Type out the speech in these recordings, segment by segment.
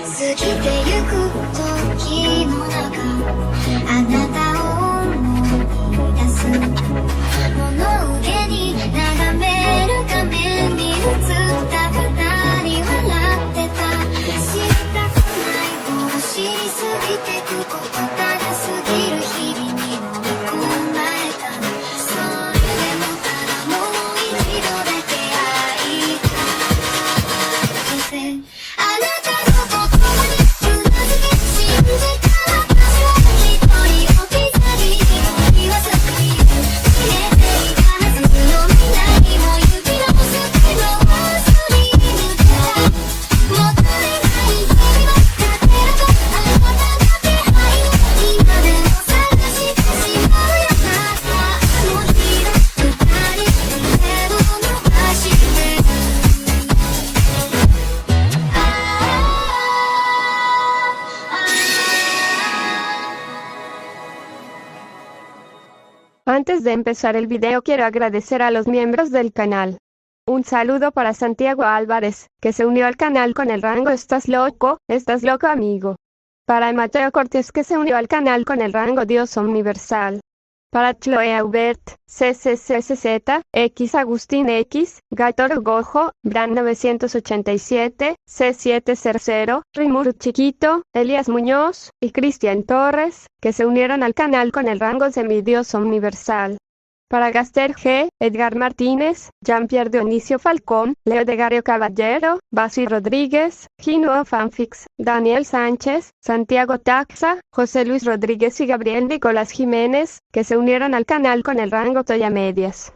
過ぎてゆく時の中あなたを思い出す物憂げに眺める画面に映った二人笑ってた知りたくないを知りすぎてくことから過ぎる日々に飲み込まれたそれでもただもう一度だけ会いたいあなたの言葉にうなずき信じた私は一人置き去り言わずに消えていたはずの未来も行き直すけどスリムだもったいない日々は勝てるとあなたの気配今でも探してしまうよなあの日の二人手を伸ばしてAntes de empezar el video quiero agradecer a los miembros del canal. Un saludo para Santiago Álvarez, que se unió al canal con el rango Estás loco amigo. Para Mateo Cortés, que se unió al canal con el rango Dios Universal. Para Chloe Aubert, CCCZ, X Agustín X, Gator Gojo, Bran 987, C700, Rimuru Chiquito, Elías Muñoz, y Cristian Torres, que se unieron al canal con el rango Semidios Universal. Para Gaster G, Edgar Martínez, Jean-Pierre Dionisio Falcón, Leo de Gario Caballero, Basi Rodríguez, Gino Fanfix, Daniel Sánchez, Santiago Taxa, José Luis Rodríguez y Gabriel Nicolás Jiménez, que se unieron al canal con el rango Toya Medias.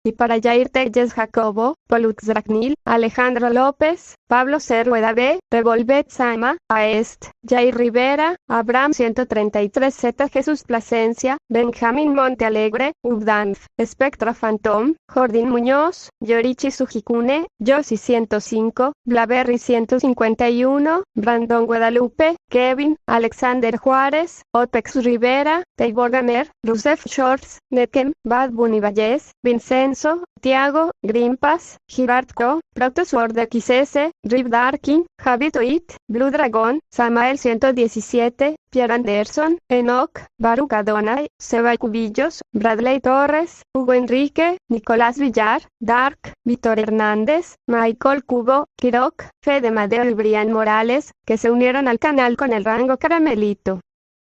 Y para Jair Telles Jacobo, Polux Dragnil, Alejandro López, Pablo Cerrueda B, Revolvet Sama, Aest, Jair Rivera, Abraham 133Z Jesús Plasencia, Benjamín Montealegre, Ubdanf, Spectra Phantom, Jordín Muñoz, Yorichi Sujikune, Josi 105, Blaberry 151, Brandon Guadalupe, Kevin, Alexander Juárez, Opex Rivera, Teibor Gamer, Rusef Shorts, Nekem, Bad Bunny Valles, Vincenzo, Tiago, Grimpas, Girard Co, Protosword XS, Rip Darkin, Javi Toit, Blue Dragon, Samael 117, Pierre Anderson, Enoch, Baruch Adonai, Seba Cubillos, Bradley Torres, Hugo Enrique, Nicolás Villar, Dark, Víctor Hernández, Michael Cubo, Kirok, Fede Madeo y Brian Morales, que se unieron al canal con el rango Caramelito.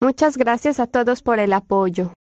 Muchas gracias a todos por el apoyo.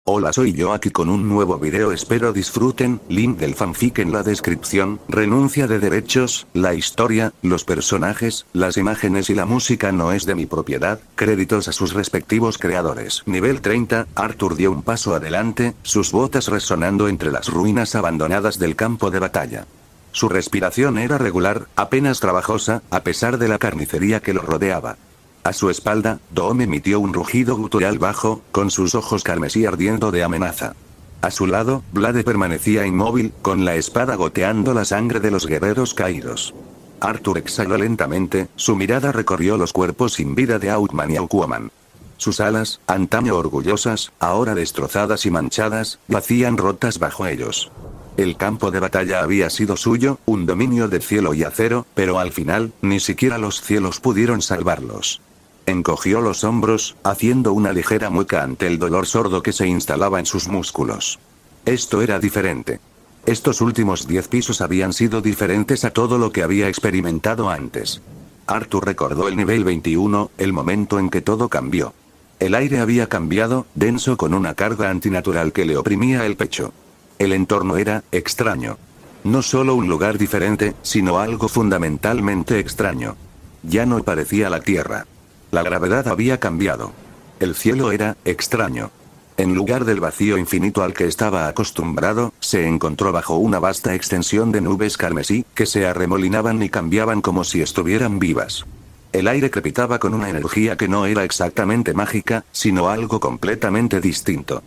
Hola, soy yo aquí con un nuevo video, espero disfruten, link del fanfic en la descripción, renuncia de derechos, la historia, los personajes, las imágenes y la música no es de mi propiedad, créditos a sus respectivos creadores. Nivel 30, Arthur dio un paso adelante, sus botas resonando entre las ruinas abandonadas del campo de batalla. Su respiración era regular, apenas trabajosa, a pesar de la carnicería que lo rodeaba. A su espalda, Dom emitió un rugido gutural bajo, con sus ojos carmesí ardiendo de amenaza. A su lado, Vlade permanecía inmóvil, con la espada goteando la sangre de los guerreros caídos. Arthur exhaló lentamente, su mirada recorrió los cuerpos sin vida de Outman y Aquaman. Sus alas, antaño orgullosas, ahora destrozadas y manchadas, yacían rotas bajo ellos. El campo de batalla había sido suyo, un dominio de cielo y acero, pero al final, ni siquiera los cielos pudieron salvarlos. Encogió los hombros, haciendo una ligera mueca ante el dolor sordo que se instalaba en sus músculos. Esto era diferente. Estos últimos 10 pisos habían sido diferentes a todo lo que había experimentado antes. Arthur recordó el nivel 21, el momento en que todo cambió. El aire había cambiado, denso con una carga antinatural que le oprimía el pecho. El entorno era extraño. No solo un lugar diferente, sino algo fundamentalmente extraño. Ya no parecía la Tierra. La gravedad había cambiado. El cielo era extraño. En lugar del vacío infinito al que estaba acostumbrado, se encontró bajo una vasta extensión de nubes carmesí, que se arremolinaban y cambiaban como si estuvieran vivas. El aire crepitaba con una energía que no era exactamente mágica, sino algo completamente distinto.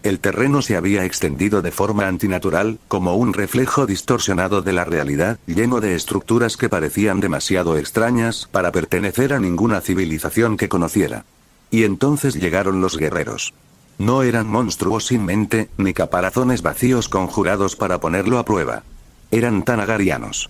El terreno se había extendido de forma antinatural, como un reflejo distorsionado de la realidad, lleno de estructuras que parecían demasiado extrañas para pertenecer a ninguna civilización que conociera. Y entonces llegaron los guerreros. No eran monstruos sin mente, ni caparazones vacíos conjurados para ponerlo a prueba. Eran tanagarianos.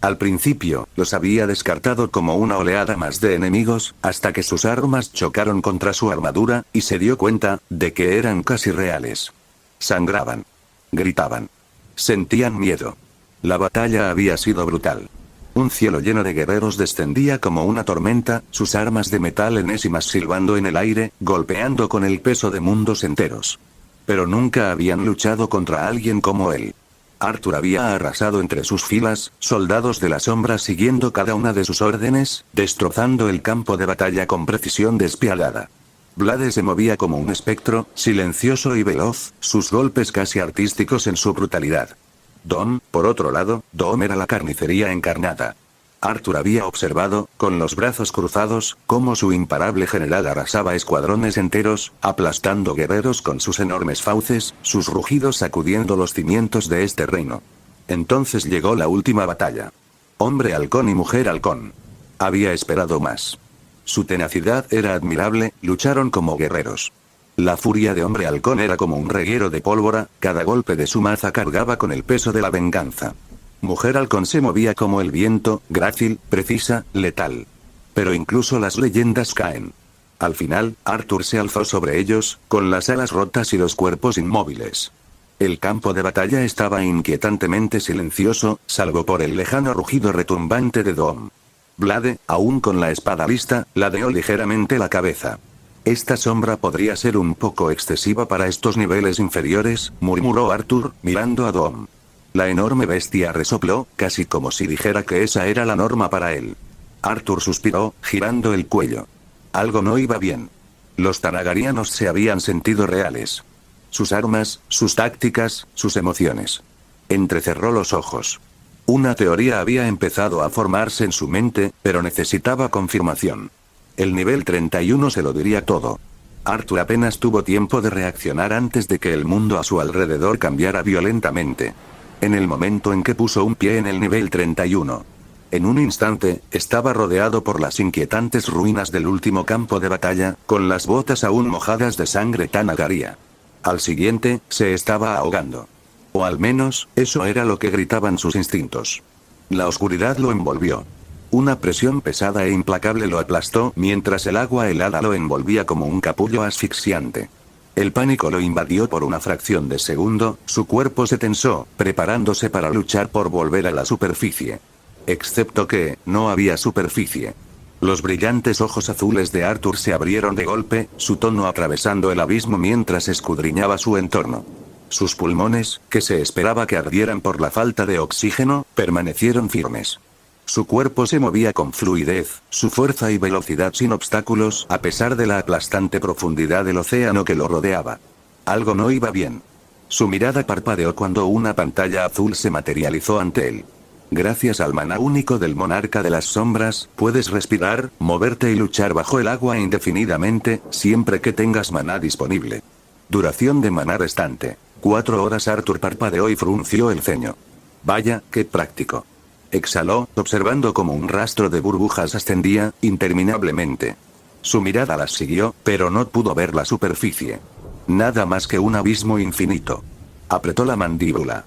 Al principio, los había descartado como una oleada más de enemigos, hasta que sus armas chocaron contra su armadura, y se dio cuenta de que eran casi reales. Sangraban. Gritaban. Sentían miedo. La batalla había sido brutal. Un cielo lleno de guerreros descendía como una tormenta, sus armas de metal enésimas silbando en el aire, golpeando con el peso de mundos enteros. Pero nunca habían luchado contra alguien como él. Arthur había arrasado entre sus filas, soldados de la sombra siguiendo cada una de sus órdenes, destrozando el campo de batalla con precisión despiadada. Blade se movía como un espectro, silencioso y veloz, sus golpes casi artísticos en su brutalidad. Dom, por otro lado, Dom era la carnicería encarnada. Arthur había observado, con los brazos cruzados, cómo su imparable general arrasaba escuadrones enteros, aplastando guerreros con sus enormes fauces, sus rugidos sacudiendo los cimientos de este reino. Entonces llegó la última batalla. Hombre halcón y mujer halcón. Había esperado más. Su tenacidad era admirable, lucharon como guerreros. La furia de hombre halcón era como un reguero de pólvora, cada golpe de su maza cargaba con el peso de la venganza. Mujer halcón se movía como el viento, grácil, precisa, letal. Pero incluso las leyendas caen. Al final, Arthur se alzó sobre ellos, con las alas rotas y los cuerpos inmóviles. El campo de batalla estaba inquietantemente silencioso, salvo por el lejano rugido retumbante de Dom. Blade, aún con la espada lista, ladeó ligeramente la cabeza. Esta sombra podría ser un poco excesiva para estos niveles inferiores, murmuró Arthur, mirando a Dom. La enorme bestia resopló, casi como si dijera que esa era la norma para él. Arthur suspiró, girando el cuello. Algo no iba bien. Los Targaryen se habían sentido reales. Sus armas, sus tácticas, sus emociones. Entrecerró los ojos. Una teoría había empezado a formarse en su mente, pero necesitaba confirmación. El nivel 31 se lo diría todo. Arthur apenas tuvo tiempo de reaccionar antes de que el mundo a su alrededor cambiara violentamente. En el momento en que puso un pie en el nivel 31. En un instante, estaba rodeado por las inquietantes ruinas del último campo de batalla, con las botas aún mojadas de sangre tan agaria. Al siguiente, se estaba ahogando. O al menos, eso era lo que gritaban sus instintos. La oscuridad lo envolvió. Una presión pesada e implacable lo aplastó, mientras el agua helada lo envolvía como un capullo asfixiante. El pánico lo invadió por una fracción de segundo, su cuerpo se tensó, preparándose para luchar por volver a la superficie. Excepto que, no había superficie. Los brillantes ojos azules de Arthur se abrieron de golpe, su tono atravesando el abismo mientras escudriñaba su entorno. Sus pulmones, que se esperaba que ardieran por la falta de oxígeno, permanecieron firmes. Su cuerpo se movía con fluidez, su fuerza y velocidad sin obstáculos, a pesar de la aplastante profundidad del océano que lo rodeaba. Algo no iba bien. Su mirada parpadeó cuando una pantalla azul se materializó ante él. Gracias al maná único del monarca de las sombras, puedes respirar, moverte y luchar bajo el agua indefinidamente, siempre que tengas maná disponible. Duración de maná restante. 4 horas. Arthur parpadeó y frunció el ceño. Vaya, qué práctico. Exhaló, observando cómo un rastro de burbujas ascendía, interminablemente. Su mirada las siguió, pero no pudo ver la superficie. Nada más que un abismo infinito. Apretó la mandíbula.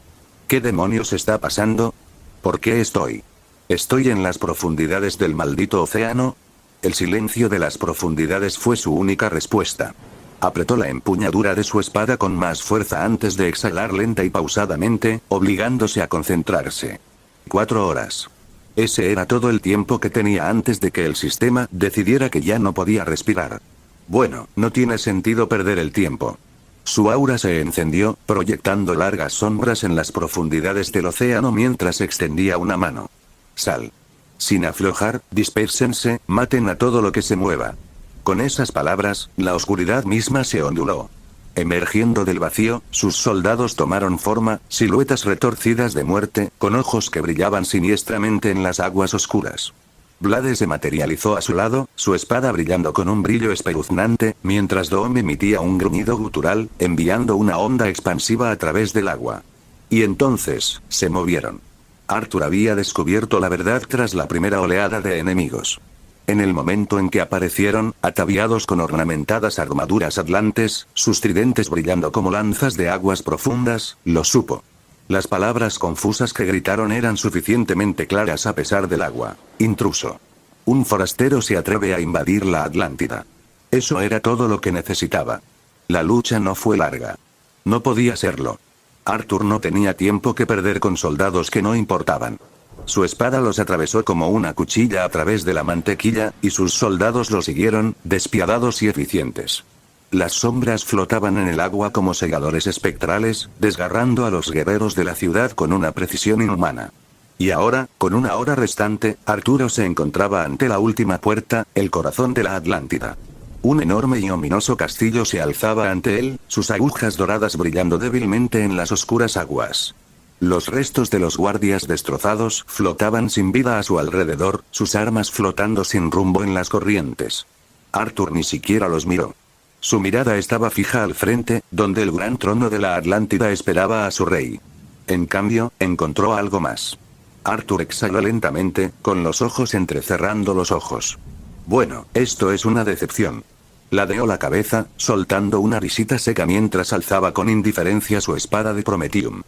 ¿Qué demonios está pasando? ¿Por qué estoy? ¿Estoy en las profundidades del maldito océano? El silencio de las profundidades fue su única respuesta. Apretó la empuñadura de su espada con más fuerza antes de exhalar lenta y pausadamente, obligándose a concentrarse. 4 horas. Ese era todo el tiempo que tenía antes de que el sistema decidiera que ya no podía respirar. Bueno, no tiene sentido perder el tiempo. Su aura se encendió, proyectando largas sombras en las profundidades del océano mientras extendía una mano. Sal. Sin aflojar, dispérsense, maten a todo lo que se mueva. Con esas palabras, la oscuridad misma se onduló. Emergiendo del vacío, sus soldados tomaron forma, siluetas retorcidas de muerte, con ojos que brillaban siniestramente en las aguas oscuras. Blade se materializó a su lado, su espada brillando con un brillo espeluznante, mientras Dom emitía un gruñido gutural, enviando una onda expansiva a través del agua. Y entonces, se movieron. Arthur había descubierto la verdad tras la primera oleada de enemigos. En el momento en que aparecieron, ataviados con ornamentadas armaduras atlantes, sus tridentes brillando como lanzas de aguas profundas, lo supo. Las palabras confusas que gritaron eran suficientemente claras a pesar del agua. Intruso. Un forastero se atreve a invadir la Atlántida. Eso era todo lo que necesitaba. La lucha no fue larga. No podía serlo. Arthur no tenía tiempo que perder con soldados que no importaban. Su espada los atravesó como una cuchilla a través de la mantequilla, y sus soldados lo siguieron, despiadados y eficientes. Las sombras flotaban en el agua como segadores espectrales, desgarrando a los guerreros de la ciudad con una precisión inhumana. Y ahora, con una hora restante, Arturo se encontraba ante la última puerta, el corazón de la Atlántida. Un enorme y ominoso castillo se alzaba ante él, sus agujas doradas brillando débilmente en las oscuras aguas. Los restos de los guardias destrozados flotaban sin vida a su alrededor, sus armas flotando sin rumbo en las corrientes. Arthur ni siquiera los miró. Su mirada estaba fija al frente, donde el gran trono de la Atlántida esperaba a su rey. En cambio, encontró algo más. Arthur exhaló lentamente, con los ojos entrecerrando los ojos. Bueno, esto es una decepción. Ladeó la cabeza, soltando una risita seca mientras alzaba con indiferencia su espada de Prometium.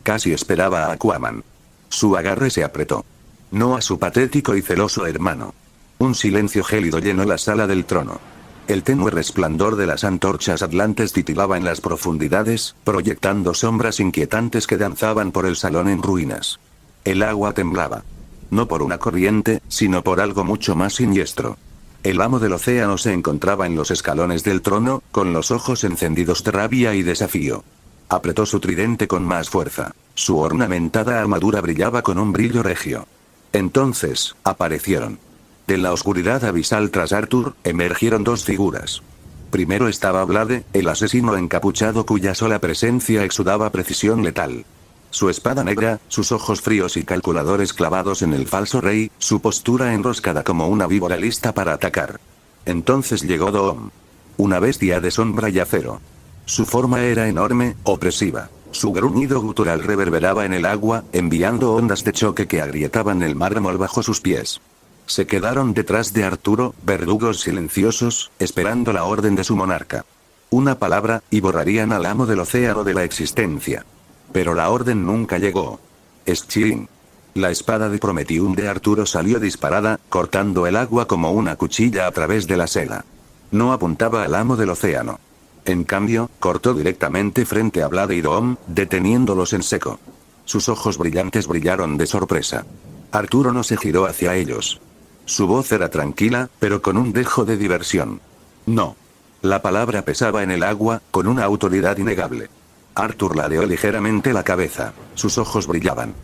Casi esperaba a Aquaman. Su agarre se apretó. No a su patético y celoso hermano. Un silencio gélido llenó la sala del trono. El tenue resplandor de las antorchas atlantes titilaba en las profundidades, proyectando sombras inquietantes que danzaban por el salón en ruinas. El agua temblaba. No por una corriente, sino por algo mucho más siniestro. El amo del océano se encontraba en los escalones del trono, con los ojos encendidos de rabia y desafío. Apretó su tridente con más fuerza. Su ornamentada armadura brillaba con un brillo regio. Entonces, aparecieron. De la oscuridad abisal tras Arthur, emergieron dos figuras. Primero estaba Blade, el asesino encapuchado cuya sola presencia exudaba precisión letal. Su espada negra, sus ojos fríos y calculadores clavados en el falso rey, su postura enroscada como una víbora lista para atacar. Entonces llegó Doom. Una bestia de sombra y acero. Su forma era enorme, opresiva. Su gruñido gutural reverberaba en el agua, enviando ondas de choque que agrietaban el mármol bajo sus pies. Se quedaron detrás de Arturo, verdugos silenciosos, esperando la orden de su monarca. Una palabra, y borrarían al amo del océano de la existencia. Pero la orden nunca llegó. Schilling. La espada de Prometium de Arturo salió disparada, cortando el agua como una cuchilla a través de la seda. No apuntaba al amo del océano. En cambio, cortó directamente frente a Blade y Doom, deteniéndolos en seco. Sus ojos brillantes brillaron de sorpresa. Arturo no se giró hacia ellos. Su voz era tranquila, pero con un dejo de diversión. No. La palabra pesaba en el agua, con una autoridad innegable. Arthur ladeó ligeramente la cabeza. Sus ojos brillaban.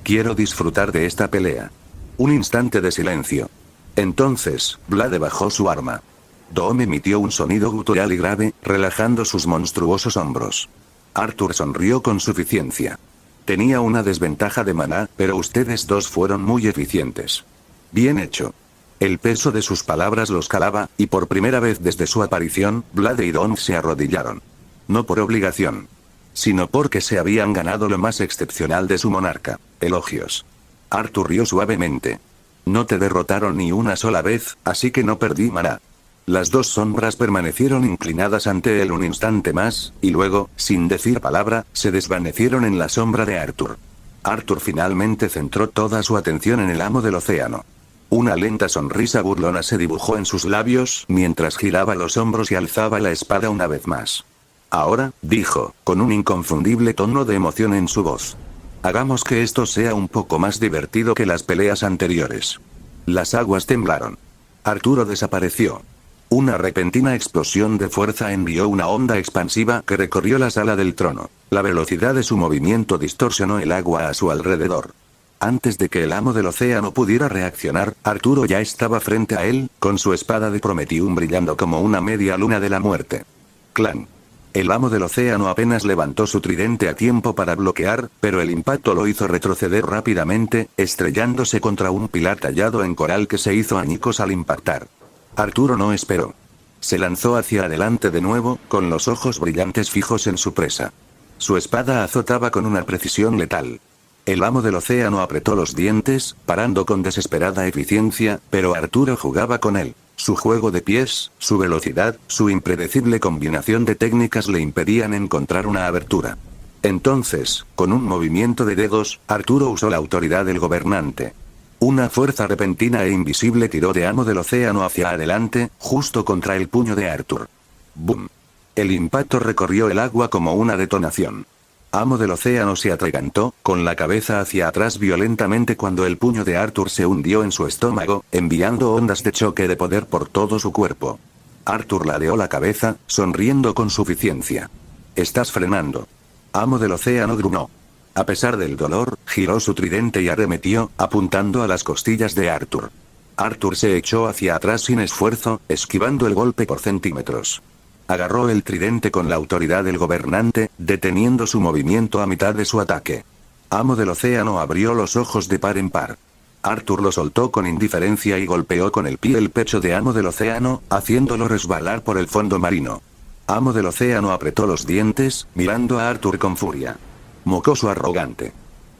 Quiero disfrutar de esta pelea. Un instante de silencio. Entonces, Blade bajó su arma. Doom emitió un sonido gutural y grave, relajando sus monstruosos hombros. Arthur sonrió con suficiencia. Tenía una desventaja de maná, pero ustedes dos fueron muy eficientes. Bien hecho. El peso de sus palabras los calaba, y por primera vez desde su aparición, Blade y Doom se arrodillaron. No por obligación, sino porque se habían ganado lo más excepcional de su monarca, elogios. Arthur rió suavemente. No te derrotaron ni una sola vez, así que no perdí maná. Las dos sombras permanecieron inclinadas ante él un instante más, y luego, sin decir palabra, se desvanecieron en la sombra de Arthur. Arthur finalmente centró toda su atención en el amo del océano. Una lenta sonrisa burlona se dibujó en sus labios, mientras giraba los hombros y alzaba la espada una vez más. Ahora, dijo, con un inconfundible tono de emoción en su voz. Hagamos que esto sea un poco más divertido que las peleas anteriores. Las aguas temblaron. Arturo desapareció. Una repentina explosión de fuerza envió una onda expansiva que recorrió la sala del trono. La velocidad de su movimiento distorsionó el agua a su alrededor. Antes de que el amo del océano pudiera reaccionar, Arturo ya estaba frente a él, con su espada de Prometium brillando como una media luna de la muerte. Clan. El amo del océano apenas levantó su tridente a tiempo para bloquear, pero el impacto lo hizo retroceder rápidamente, estrellándose contra un pilar tallado en coral que se hizo añicos al impactar. Arturo no esperó. Se lanzó hacia adelante de nuevo, con los ojos brillantes fijos en su presa. Su espada azotaba con una precisión letal. El amo del océano apretó los dientes, parando con desesperada eficiencia, pero Arturo jugaba con él. Su juego de pies, su velocidad, su impredecible combinación de técnicas le impedían encontrar una abertura. Entonces, con un movimiento de dedos, Arturo usó la autoridad del gobernante. Una fuerza repentina e invisible tiró de Amo del Océano hacia adelante, justo contra el puño de Arthur. ¡Bum! El impacto recorrió el agua como una detonación. Amo del Océano se atragantó, con la cabeza hacia atrás violentamente cuando el puño de Arthur se hundió en su estómago, enviando ondas de choque de poder por todo su cuerpo. Arthur ladeó la cabeza, sonriendo con suficiencia. «Estás frenando». Amo del Océano gruñó. A pesar del dolor, giró su tridente y arremetió, apuntando a las costillas de Arthur. Arthur se echó hacia atrás sin esfuerzo, esquivando el golpe por centímetros. Agarró el tridente con la autoridad del gobernante, deteniendo su movimiento a mitad de su ataque. Amo del Océano abrió los ojos de par en par. Arthur lo soltó con indiferencia y golpeó con el pie el pecho de Amo del Océano, haciéndolo resbalar por el fondo marino. Amo del Océano apretó los dientes, mirando a Arthur con furia. Mocoso arrogante.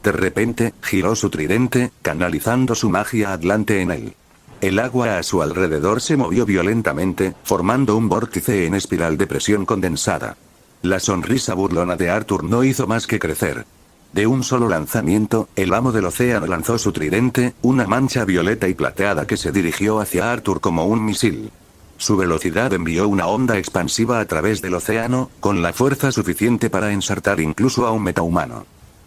De repente, giró su tridente, canalizando su magia atlante en él. El agua a su alrededor se movió violentamente, formando un vórtice en espiral de presión condensada. La sonrisa burlona de Arthur no hizo más que crecer. De un solo lanzamiento, el Amo del Océano lanzó su tridente, una mancha violeta y plateada que se dirigió hacia Arthur como un misil. Su velocidad envió una onda expansiva a través del océano, con la fuerza suficiente para ensartar incluso a un metahumano.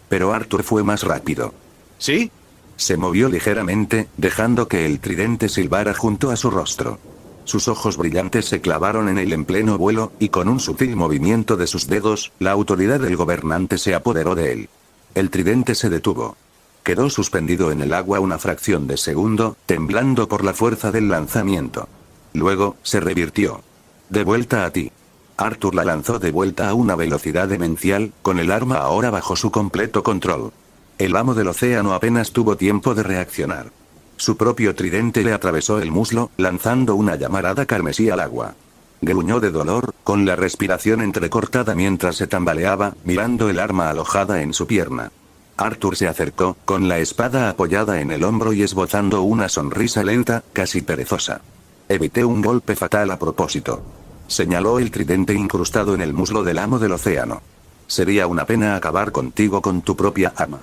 Pero Arthur fue más rápido. ¿Sí? Se movió ligeramente, dejando que el tridente silbara junto a su rostro. Sus ojos brillantes se clavaron en él en pleno vuelo, y con un sutil movimiento de sus dedos, la autoridad del gobernante se apoderó de él. El tridente se detuvo. Quedó suspendido en el agua una fracción de segundo, temblando por la fuerza del lanzamiento. Luego, se revirtió. «De vuelta a ti». Arthur la lanzó de vuelta a una velocidad demencial, con el arma ahora bajo su completo control. El Amo del Océano apenas tuvo tiempo de reaccionar. Su propio tridente le atravesó el muslo, lanzando una llamarada carmesí al agua. Gruñó de dolor, con la respiración entrecortada mientras se tambaleaba, mirando el arma alojada en su pierna. Arthur se acercó, con la espada apoyada en el hombro y esbozando una sonrisa lenta, casi perezosa. «Evité un golpe fatal a propósito». Señaló el tridente incrustado en el muslo del Amo del Océano. «Sería una pena acabar contigo con tu propia ama».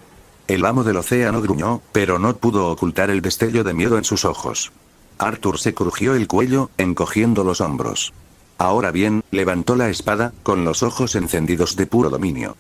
El Amo del Océano gruñó, pero no pudo ocultar el destello de miedo en sus ojos. Arthur se crujió el cuello, encogiendo los hombros. Ahora bien, levantó la espada, con los ojos encendidos de puro dominio.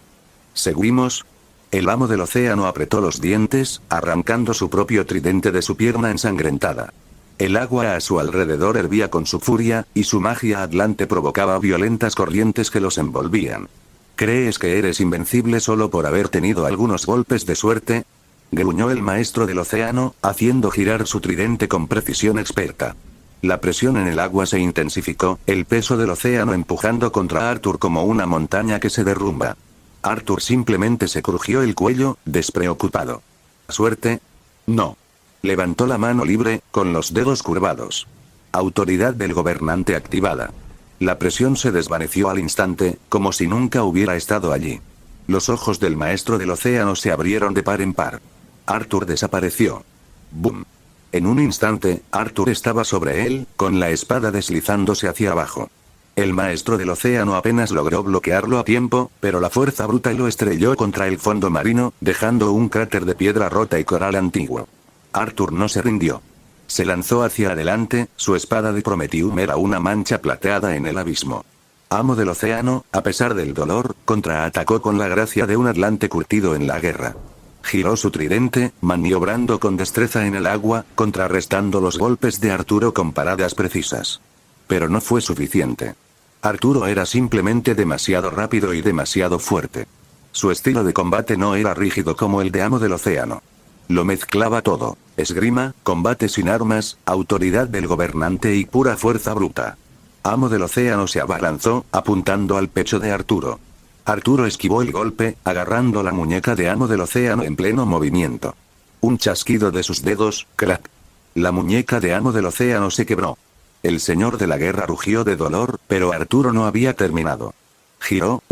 «¿Seguimos?» El Amo del Océano apretó los dientes, arrancando su propio tridente de su pierna ensangrentada. El agua a su alrededor hervía con su furia, y su magia atlante provocaba violentas corrientes que los envolvían. ¿Crees que eres invencible solo por haber tenido algunos golpes de suerte?, gruñó el maestro del océano, haciendo girar su tridente con precisión experta. La presión en el agua se intensificó, el peso del océano empujando contra Arthur como una montaña que se derrumba. Arthur simplemente se crujió el cuello, despreocupado. ¿Suerte? No. Levantó la mano libre, con los dedos curvados. Autoridad del gobernante activada. La presión se desvaneció al instante, como si nunca hubiera estado allí. Los ojos del maestro del océano se abrieron de par en par. Arthur desapareció. ¡Bum! En un instante, Arthur estaba sobre él, con la espada deslizándose hacia abajo. El maestro del océano apenas logró bloquearlo a tiempo, pero la fuerza bruta lo estrelló contra el fondo marino, dejando un cráter de piedra rota y coral antiguo. Arthur no se rindió. Se lanzó hacia adelante, su espada de Prometium era una mancha plateada en el abismo. Amo del océano, a pesar del dolor, contraatacó con la gracia de un atlante curtido en la guerra. Giró su tridente, maniobrando con destreza en el agua, contrarrestando los golpes de Arturo con paradas precisas. Pero no fue suficiente. Arturo era simplemente demasiado rápido y demasiado fuerte. Su estilo de combate no era rígido como el de Amo del océano. Lo mezclaba todo: esgrima, combate sin armas, autoridad del gobernante y pura fuerza bruta. Amo del océano se abalanzó, apuntando al pecho de Arturo. Arturo esquivó el golpe, agarrando la muñeca de Amo del océano en pleno movimiento. Un chasquido de sus dedos, crack. La muñeca de Amo del océano se quebró. El señor de la guerra rugió de dolor, pero Arturo no había terminado. Giró,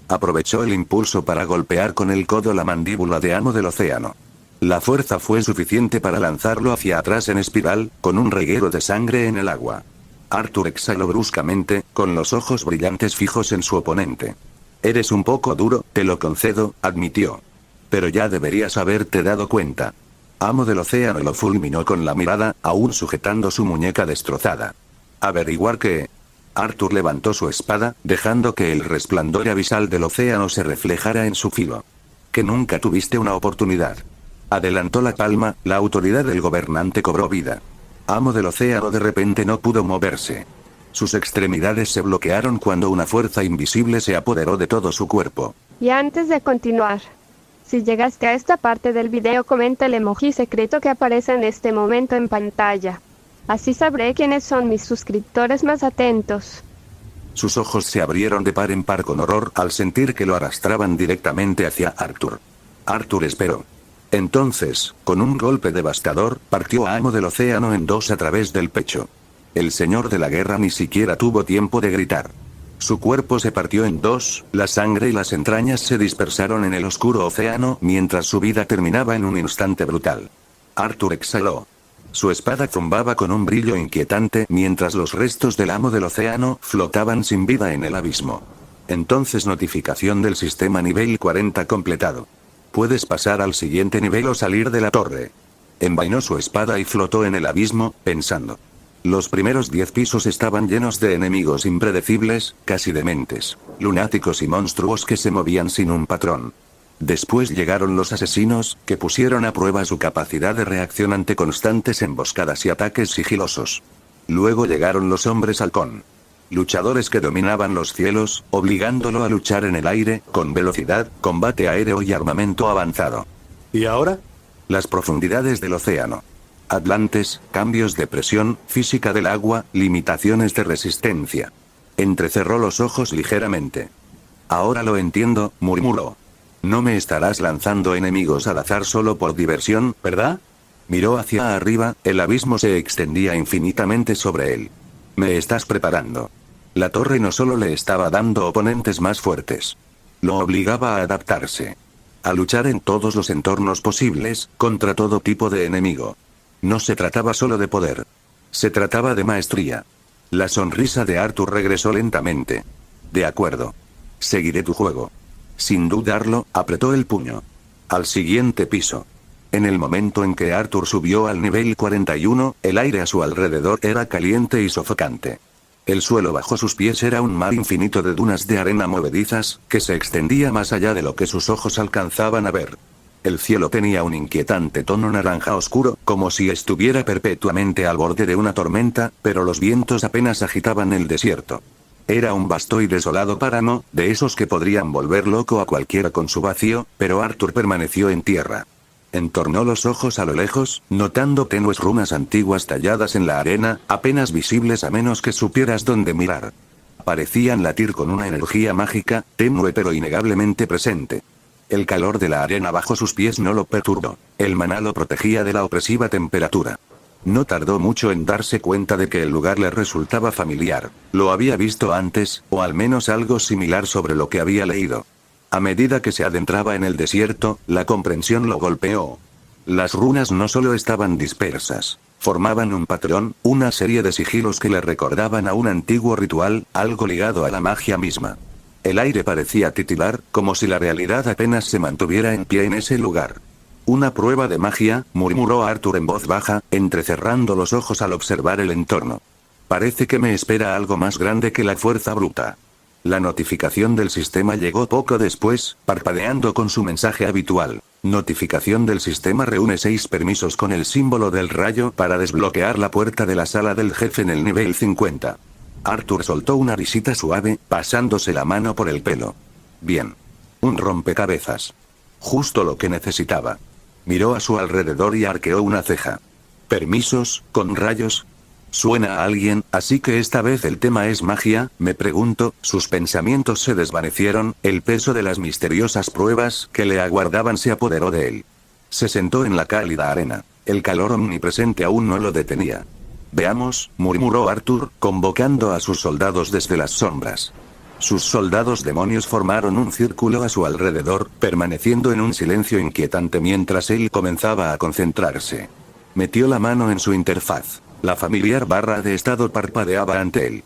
aprovechó el impulso para golpear con el codo la mandíbula de Amo del océano. La fuerza fue suficiente para lanzarlo hacia atrás en espiral, con un reguero de sangre en el agua. Arthur exhaló bruscamente, con los ojos brillantes fijos en su oponente. Eres un poco duro, te lo concedo, admitió. Pero ya deberías haberte dado cuenta. Amo del Océano lo fulminó con la mirada, aún sujetando su muñeca destrozada. Averiguar qué. Arthur levantó su espada, dejando que el resplandor abisal del océano se reflejara en su filo. Que nunca tuviste una oportunidad. Adelantó la palma, la autoridad del gobernante cobró vida. Amo del Océano de repente no pudo moverse. Sus extremidades se bloquearon cuando una fuerza invisible se apoderó de todo su cuerpo. Y antes de continuar, si llegaste a esta parte del video, comenta el emoji secreto que aparece en este momento en pantalla. Así sabré quiénes son mis suscriptores más atentos. Sus ojos se abrieron de par en par con horror al sentir que lo arrastraban directamente hacia Arthur. Arthur esperó. Entonces, con un golpe devastador, partió a Amo del Océano en dos a través del pecho. El señor de la guerra ni siquiera tuvo tiempo de gritar. Su cuerpo se partió en dos, la sangre y las entrañas se dispersaron en el oscuro océano, mientras su vida terminaba en un instante brutal. Arthur exhaló. Su espada zumbaba con un brillo inquietante, mientras los restos del Amo del Océano flotaban sin vida en el abismo. Entonces notificación del sistema nivel 40 completado. Puedes pasar al siguiente nivel o salir de la torre. Envainó su espada y flotó en el abismo, pensando. Los primeros 10 pisos estaban llenos de enemigos impredecibles, casi dementes, lunáticos y monstruos que se movían sin un patrón. Después llegaron los asesinos, que pusieron a prueba su capacidad de reacción ante constantes emboscadas y ataques sigilosos. Luego llegaron los hombres halcón. Luchadores que dominaban los cielos, obligándolo a luchar en el aire, con velocidad, combate aéreo y armamento avanzado. ¿Y ahora? Las profundidades del océano. Atlantes, cambios de presión, física del agua, limitaciones de resistencia. Entrecerró los ojos ligeramente. Ahora lo entiendo, murmuró. No me estarás lanzando enemigos al azar solo por diversión, ¿verdad? Miró hacia arriba, el abismo se extendía infinitamente sobre él. Me estás preparando. La torre no solo le estaba dando oponentes más fuertes. Lo obligaba a adaptarse. A luchar en todos los entornos posibles, contra todo tipo de enemigo. No se trataba solo de poder. Se trataba de maestría. La sonrisa de Arthur regresó lentamente. De acuerdo. Seguiré tu juego. Sin dudarlo, apretó el puño. Al siguiente piso. En el momento en que Arthur subió al nivel 41, el aire a su alrededor era caliente y sofocante. El suelo bajo sus pies era un mar infinito de dunas de arena movedizas, que se extendía más allá de lo que sus ojos alcanzaban a ver. El cielo tenía un inquietante tono naranja oscuro, como si estuviera perpetuamente al borde de una tormenta, pero los vientos apenas agitaban el desierto. Era un vasto y desolado páramo, de esos que podrían volver loco a cualquiera con su vacío, pero Arthur permaneció en tierra. Entornó los ojos a lo lejos, notando tenues runas antiguas talladas en la arena, apenas visibles a menos que supieras dónde mirar. Parecían latir con una energía mágica, tenue pero innegablemente presente. El calor de la arena bajo sus pies no lo perturbó. El maná lo protegía de la opresiva temperatura. No tardó mucho en darse cuenta de que el lugar le resultaba familiar. Lo había visto antes, o al menos algo similar sobre lo que había leído. A medida que se adentraba en el desierto, la comprensión lo golpeó. Las runas no solo estaban dispersas, formaban un patrón, una serie de sigilos que le recordaban a un antiguo ritual, algo ligado a la magia misma. El aire parecía titilar, como si la realidad apenas se mantuviera en pie en ese lugar. Una prueba de magia, murmuró Arthur en voz baja, entrecerrando los ojos al observar el entorno. Parece que me espera algo más grande que la fuerza bruta. La notificación del sistema llegó poco después, parpadeando con su mensaje habitual. Notificación del sistema reúne 6 permisos con el símbolo del rayo para desbloquear la puerta de la sala del jefe en el nivel 50. Arthur soltó una risita suave, pasándose la mano por el pelo. Bien. Un rompecabezas. Justo lo que necesitaba. Miró a su alrededor y arqueó una ceja. ¿Permisos, con rayos? Suena a alguien, así que esta vez el tema es magia, me pregunto. Sus pensamientos se desvanecieron, el peso de las misteriosas pruebas que le aguardaban se apoderó de él. Se sentó en la cálida arena. El calor omnipresente aún no lo detenía. Veamos, murmuró Arthur, convocando a sus soldados desde las sombras. Sus soldados demonios formaron un círculo a su alrededor, permaneciendo en un silencio inquietante mientras él comenzaba a concentrarse. Metió la mano en su interfaz. La familiar barra de estado parpadeaba ante él.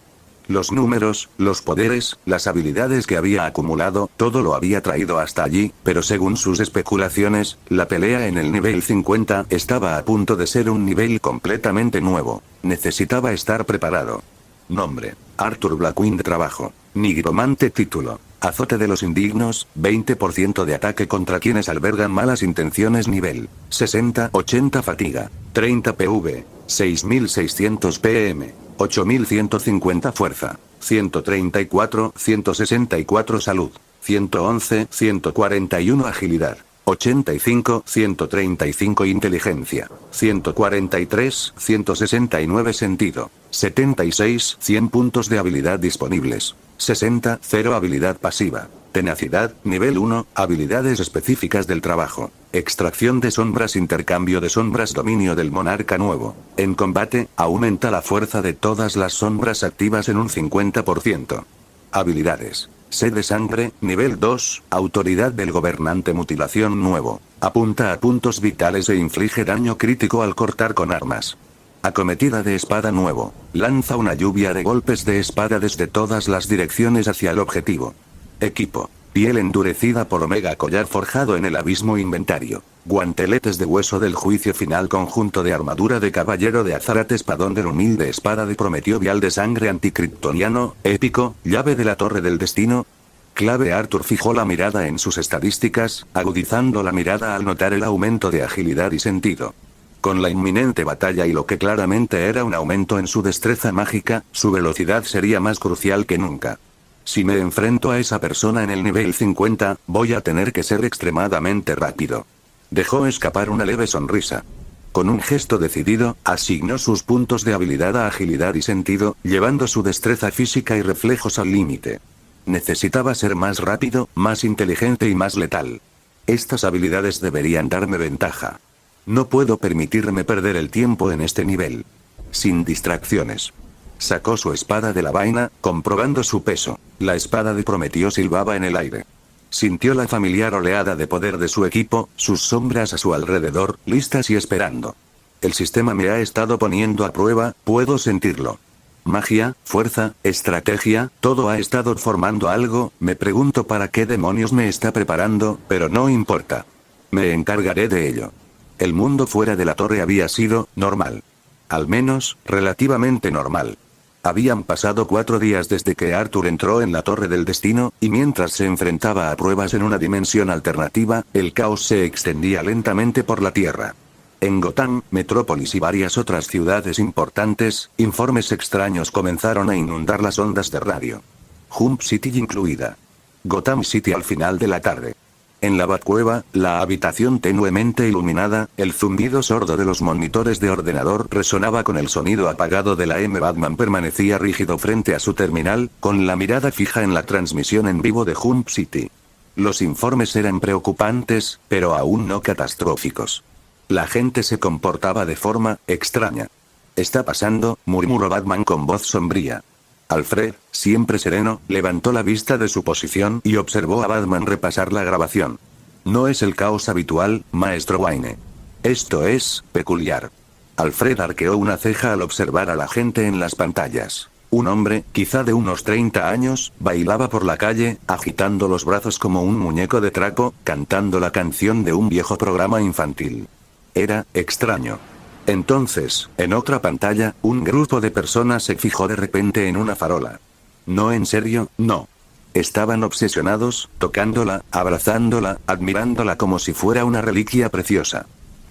Los números, los poderes, las habilidades que había acumulado, todo lo había traído hasta allí, pero según sus especulaciones, la pelea en el nivel 50 estaba a punto de ser un nivel completamente nuevo. Necesitaba estar preparado. Nombre: Arthur Blackwind. Trabajo: nigromante. Título: azote de los indignos, 20% de ataque contra quienes albergan malas intenciones. Nivel: 60-80. Fatiga: 30 PV, 6600 PM, 8150. Fuerza: 134-164. Salud: 111-141. Agilidad: 85-135. Inteligencia: 143-169. Sentido: 76. 100 puntos de habilidad disponibles. 60. 0. Habilidad pasiva: tenacidad. Nivel 1. Habilidades específicas del trabajo: extracción de sombras, intercambio de sombras, dominio del monarca nuevo. En combate, aumenta la fuerza de todas las sombras activas en un 50%. Habilidades: sed de sangre. Nivel 2. Autoridad del gobernante. Mutilación nuevo: apunta a puntos vitales e inflige daño crítico al cortar con armas. Acometida de espada nuevo: lanza una lluvia de golpes de espada desde todas las direcciones hacia el objetivo. Equipo: piel endurecida por Omega, collar forjado en el abismo. Inventario: guanteletes de hueso del juicio final, conjunto de armadura de caballero de Azarat, espadón del humilde, espada de Prometeo, vial de sangre anticriptoniano, épico, llave de la torre del destino. Clave: Arthur fijó la mirada en sus estadísticas, agudizando la mirada al notar el aumento de agilidad y sentido. Con la inminente batalla y lo que claramente era un aumento en su destreza mágica, su velocidad sería más crucial que nunca. Si me enfrento a esa persona en el nivel 50, voy a tener que ser extremadamente rápido. Dejó escapar una leve sonrisa. Con un gesto decidido, asignó sus puntos de habilidad a agilidad y sentido, llevando su destreza física y reflejos al límite. Necesitaba ser más rápido, más inteligente y más letal. Estas habilidades deberían darme ventaja. No puedo permitirme perder el tiempo en este nivel. Sin distracciones. Sacó su espada de la vaina, comprobando su peso. La espada de Prometeo silbaba en el aire. Sintió la familiar oleada de poder de su equipo, sus sombras a su alrededor, listas y esperando. El sistema me ha estado poniendo a prueba, puedo sentirlo. Magia, fuerza, estrategia, todo ha estado formando algo. Me pregunto para qué demonios me está preparando, pero no importa. Me encargaré de ello. El mundo fuera de la torre había sido normal. Al menos, relativamente normal. Habían pasado 4 días desde que Arthur entró en la Torre del Destino, y mientras se enfrentaba a pruebas en una dimensión alternativa, el caos se extendía lentamente por la Tierra. En Gotham, Metrópolis y varias otras ciudades importantes, informes extraños comenzaron a inundar las ondas de radio. Jump City incluida. Gotham City al final de la tarde. En la Batcueva, la habitación tenuemente iluminada, el zumbido sordo de los monitores de ordenador resonaba con el sonido apagado de la M. Batman permanecía rígido frente a su terminal, con la mirada fija en la transmisión en vivo de Jump City. Los informes eran preocupantes, pero aún no catastróficos. La gente se comportaba de forma extraña. «¿Está pasando?», murmuró Batman con voz sombría. Alfred, siempre sereno, levantó la vista de su posición y observó a Batman repasar la grabación. «No es el caos habitual, maestro Wayne. Esto es peculiar». Alfred arqueó una ceja al observar a la gente en las pantallas. Un hombre, quizá de unos 30 años, bailaba por la calle, agitando los brazos como un muñeco de trapo, cantando la canción de un viejo programa infantil. Era extraño. Entonces, en otra pantalla, un grupo de personas se fijó de repente en una farola. No, en serio, no. Estaban obsesionados, tocándola, abrazándola, admirándola como si fuera una reliquia preciosa.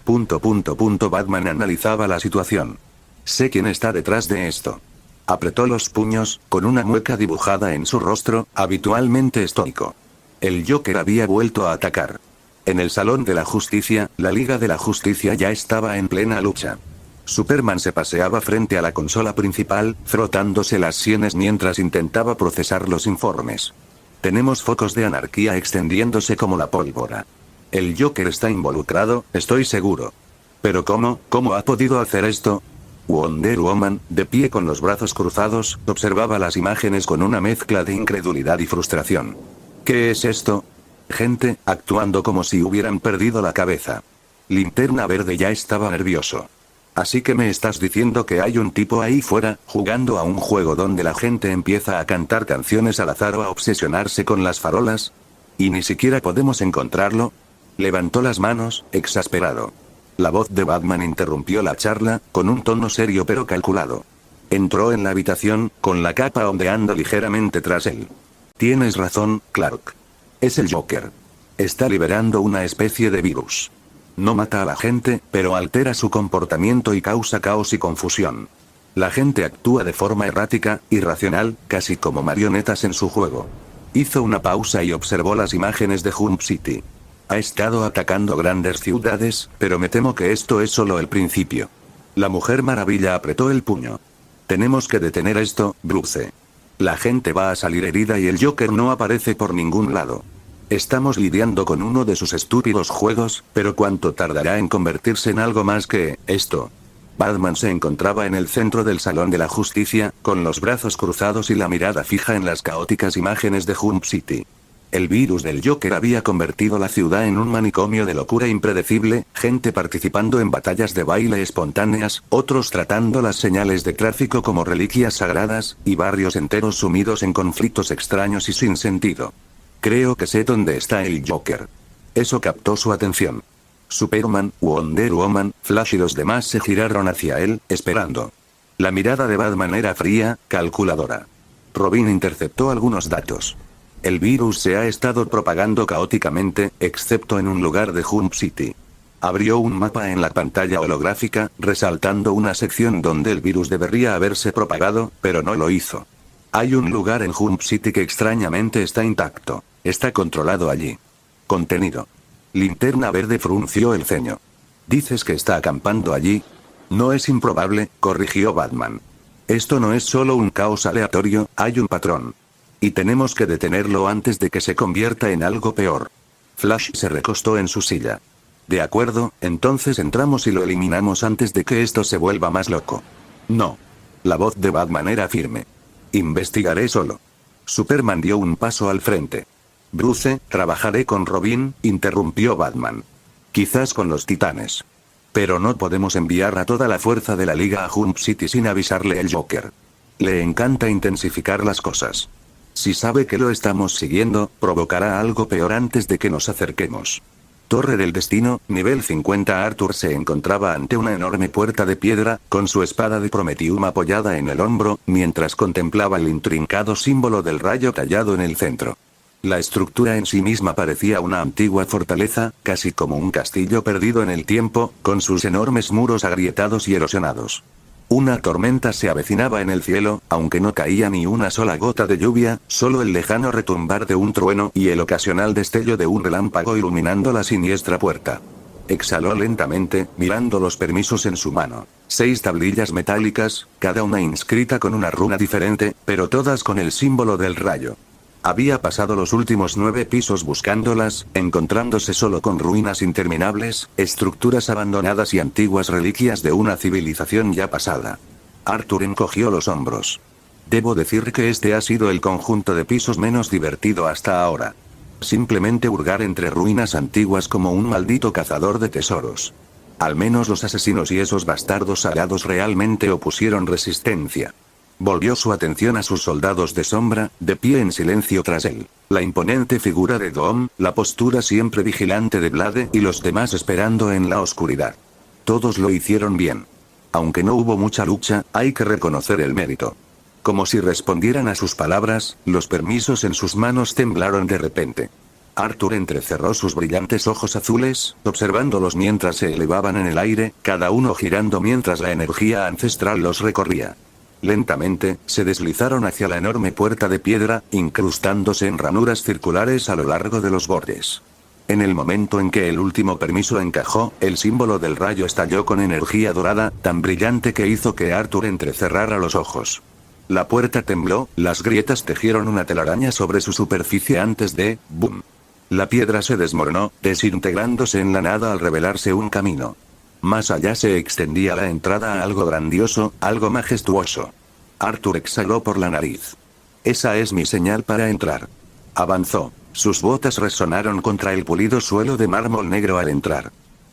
Batman analizaba la situación. Sé quién está detrás de esto. Apretó los puños, con una mueca dibujada en su rostro, habitualmente estoico. El Joker había vuelto a atacar. En el Salón de la Justicia, la Liga de la Justicia ya estaba en plena lucha. Superman se paseaba frente a la consola principal, frotándose las sienes mientras intentaba procesar los informes. Tenemos focos de anarquía extendiéndose como la pólvora. El Joker está involucrado, estoy seguro. ¿Pero cómo ha podido hacer esto? Wonder Woman, de pie con los brazos cruzados, observaba las imágenes con una mezcla de incredulidad y frustración. ¿Qué es esto? Gente, actuando como si hubieran perdido la cabeza. Linterna Verde ya estaba nervioso. Así que me estás diciendo que hay un tipo ahí fuera, jugando a un juego donde la gente empieza a cantar canciones al azar o a obsesionarse con las farolas. ¿Y ni siquiera podemos encontrarlo? Levantó las manos, exasperado. La voz de Batman interrumpió la charla, con un tono serio pero calculado. Entró en la habitación, con la capa ondeando ligeramente tras él. Tienes razón, Clark. Es el Joker. Está liberando una especie de virus. No mata a la gente, pero altera su comportamiento y causa caos y confusión. La gente actúa de forma errática, irracional, casi como marionetas en su juego. Hizo una pausa y observó las imágenes de Hump City. Ha estado atacando grandes ciudades, pero me temo que esto es solo el principio. La Mujer Maravilla apretó el puño. Tenemos que detener esto, Bruce. La gente va a salir herida y el Joker no aparece por ningún lado. Estamos lidiando con uno de sus estúpidos juegos, pero ¿cuánto tardará en convertirse en algo más que esto? Batman se encontraba en el centro del Salón de la Justicia, con los brazos cruzados y la mirada fija en las caóticas imágenes de Hump City. El virus del Joker había convertido la ciudad en un manicomio de locura impredecible, gente participando en batallas de baile espontáneas, otros tratando las señales de tráfico como reliquias sagradas, y barrios enteros sumidos en conflictos extraños y sin sentido. Creo que sé dónde está el Joker. Eso captó su atención. Superman, Wonder Woman, Flash y los demás se giraron hacia él, esperando. La mirada de Batman era fría, calculadora. Robin interceptó algunos datos. El virus se ha estado propagando caóticamente, excepto en un lugar de Hump City. Abrió un mapa en la pantalla holográfica, resaltando una sección donde el virus debería haberse propagado, pero no lo hizo. Hay un lugar en Hump City que extrañamente está intacto. Está controlado allí. Contenido. Linterna Verde frunció el ceño. ¿Dices que está acampando allí? No es improbable, corrigió Batman. Esto no es solo un caos aleatorio, hay un patrón. Y tenemos que detenerlo antes de que se convierta en algo peor. Flash se recostó en su silla. De acuerdo, entonces entramos y lo eliminamos antes de que esto se vuelva más loco. No. La voz de Batman era firme. Investigaré solo. Superman dio un paso al frente. Bruce, trabajaré con Robin, interrumpió Batman. Quizás con los titanes. Pero no podemos enviar a toda la fuerza de la Liga a Hump City sin avisarle al Joker. Le encanta intensificar las cosas. Si sabe que lo estamos siguiendo, provocará algo peor antes de que nos acerquemos. Torre del Destino, nivel 50. Arthur se encontraba ante una enorme puerta de piedra, con su espada de Prometium apoyada en el hombro, mientras contemplaba el intrincado símbolo del rayo tallado en el centro. La estructura en sí misma parecía una antigua fortaleza, casi como un castillo perdido en el tiempo, con sus enormes muros agrietados y erosionados. Una tormenta se avecinaba en el cielo, aunque no caía ni una sola gota de lluvia, solo el lejano retumbar de un trueno y el ocasional destello de un relámpago iluminando la siniestra puerta. Exhaló lentamente, mirando los permisos en su mano. 6 tablillas metálicas, cada una inscrita con una runa diferente, pero todas con el símbolo del rayo. Había pasado los últimos 9 pisos buscándolas, encontrándose solo con ruinas interminables, estructuras abandonadas y antiguas reliquias de una civilización ya pasada. Arthur encogió los hombros. Debo decir que este ha sido el conjunto de pisos menos divertido hasta ahora. Simplemente hurgar entre ruinas antiguas como un maldito cazador de tesoros. Al menos los asesinos y esos bastardos alados realmente opusieron resistencia. Volvió su atención a sus soldados de sombra, de pie en silencio tras él. La imponente figura de Dom, la postura siempre vigilante de Blade y los demás esperando en la oscuridad. Todos lo hicieron bien. Aunque no hubo mucha lucha, hay que reconocer el mérito. Como si respondieran a sus palabras, los permisos en sus manos temblaron de repente. Arthur entrecerró sus brillantes ojos azules, observándolos mientras se elevaban en el aire, cada uno girando mientras la energía ancestral los recorría. Lentamente, se deslizaron hacia la enorme puerta de piedra, incrustándose en ranuras circulares a lo largo de los bordes. En el momento en que el último permiso encajó, el símbolo del rayo estalló con energía dorada, tan brillante que hizo que Arthur entrecerrara los ojos. La puerta tembló, las grietas tejieron una telaraña sobre su superficie antes de ¡boom! La piedra se desmoronó, desintegrándose en la nada al revelarse un camino. Más allá se extendía la entrada a algo grandioso, algo majestuoso. Arthur exhaló por la nariz. Esa es mi señal para entrar. Avanzó. Sus botas resonaron contra el pulido suelo de mármol negro al entrar.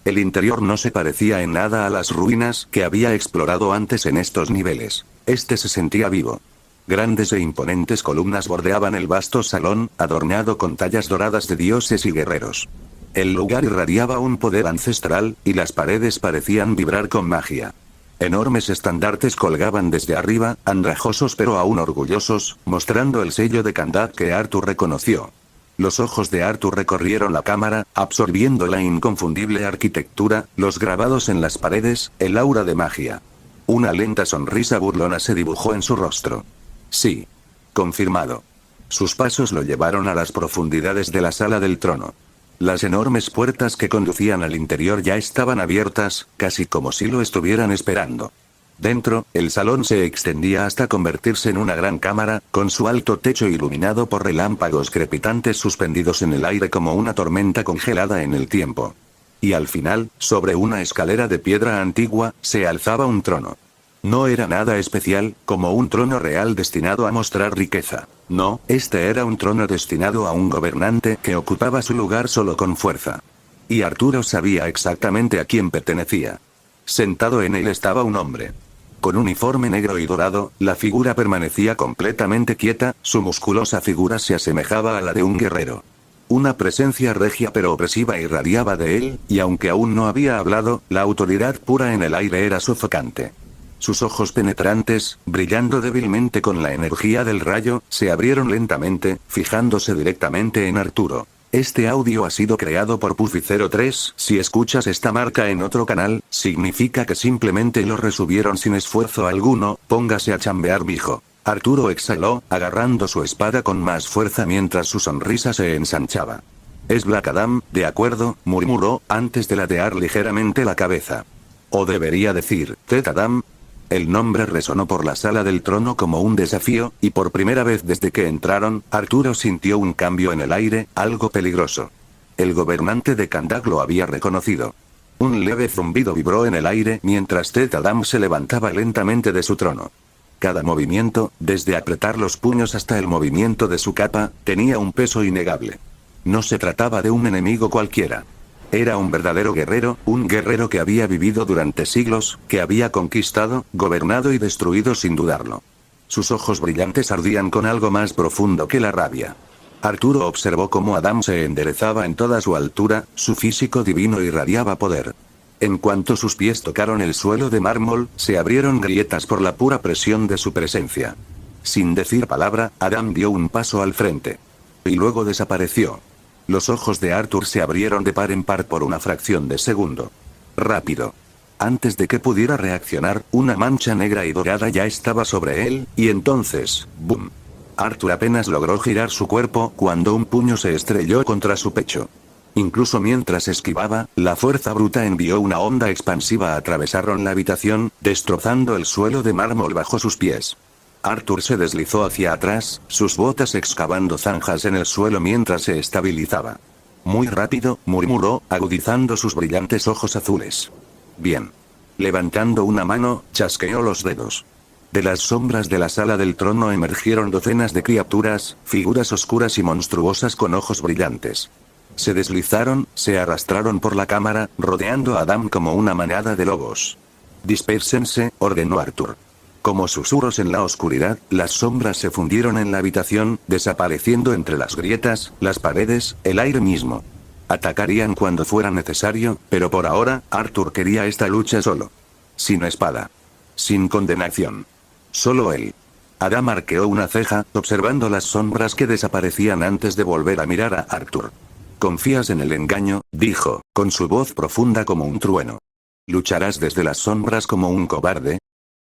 El interior no se parecía en nada a las ruinas que había explorado antes en estos niveles. Este se sentía vivo. Grandes e imponentes columnas bordeaban el vasto salón, adornado con tallas doradas de dioses y guerreros. El lugar irradiaba un poder ancestral, y las paredes parecían vibrar con magia. Enormes estandartes colgaban desde arriba, andrajosos pero aún orgullosos, mostrando el sello de Kandak que Arthur reconoció. Los ojos de Arthur recorrieron la cámara, absorbiendo la inconfundible arquitectura, los grabados en las paredes, el aura de magia. Una lenta sonrisa burlona se dibujó en su rostro. Sí. Confirmado. Sus pasos lo llevaron a las profundidades de la sala del trono. Las enormes puertas que conducían al interior ya estaban abiertas, casi como si lo estuvieran esperando. Dentro, el salón se extendía hasta convertirse en una gran cámara, con su alto techo iluminado por relámpagos crepitantes suspendidos en el aire como una tormenta congelada en el tiempo. Y al final, sobre una escalera de piedra antigua, se alzaba un trono. No era nada especial, como un trono real destinado a mostrar riqueza. No, este era un trono destinado a un gobernante que ocupaba su lugar solo con fuerza. Y Arturo sabía exactamente a quién pertenecía. Sentado en él estaba un hombre. Con uniforme negro y dorado, la figura permanecía completamente quieta, su musculosa figura se asemejaba a la de un guerrero. Una presencia regia pero opresiva irradiaba de él, y aunque aún no había hablado, la autoridad pura en el aire era sofocante. Sus ojos penetrantes, brillando débilmente con la energía del rayo, se abrieron lentamente, fijándose directamente en Arturo. Este audio ha sido creado por Puffy03. Si escuchas esta marca en otro canal, significa que simplemente lo resubieron sin esfuerzo alguno. Póngase a chambear, mijo. Arturo exhaló, agarrando su espada con más fuerza mientras su sonrisa se ensanchaba. Es Black Adam, de acuerdo, murmuró, antes de ladear ligeramente la cabeza. O debería decir, Tet Adam. El nombre resonó por la sala del trono como un desafío, y por primera vez desde que entraron, Arturo sintió un cambio en el aire, algo peligroso. El gobernante de Kandak lo había reconocido. Un leve zumbido vibró en el aire mientras Tet Adam se levantaba lentamente de su trono. Cada movimiento, desde apretar los puños hasta el movimiento de su capa, tenía un peso innegable. No se trataba de un enemigo cualquiera. Era un verdadero guerrero, un guerrero que había vivido durante siglos, que había conquistado, gobernado y destruido sin dudarlo. Sus ojos brillantes ardían con algo más profundo que la rabia. Arturo observó cómo Adam se enderezaba en toda su altura, su físico divino irradiaba poder. En cuanto sus pies tocaron el suelo de mármol, se abrieron grietas por la pura presión de su presencia. Sin decir palabra, Adam dio un paso al frente. Y luego desapareció. Los ojos de Arthur se abrieron de par en par por una fracción de segundo. Rápido. Antes de que pudiera reaccionar, una mancha negra y dorada ya estaba sobre él, y entonces, ¡boom! Arthur apenas logró girar su cuerpo cuando un puño se estrelló contra su pecho. Incluso mientras esquivaba, la fuerza bruta envió una onda expansiva. Atravesaron la habitación, destrozando el suelo de mármol bajo sus pies. Arthur se deslizó hacia atrás, sus botas excavando zanjas en el suelo mientras se estabilizaba. Muy rápido, murmuró, agudizando sus brillantes ojos azules. Bien. Levantando una mano, chasqueó los dedos. De las sombras de la sala del trono emergieron docenas de criaturas, figuras oscuras y monstruosas con ojos brillantes. Se deslizaron, se arrastraron por la cámara, rodeando a Adam como una manada de lobos. Dispérsense, ordenó Arthur. Como susurros en la oscuridad, las sombras se fundieron en la habitación, desapareciendo entre las grietas, las paredes, el aire mismo. Atacarían cuando fuera necesario, pero por ahora, Arthur quería esta lucha solo. Sin espada. Sin condenación. Solo él. Adam arqueó una ceja, observando las sombras que desaparecían antes de volver a mirar a Arthur. «¿Confías en el engaño?», dijo, con su voz profunda como un trueno. «¿Lucharás desde las sombras como un cobarde?».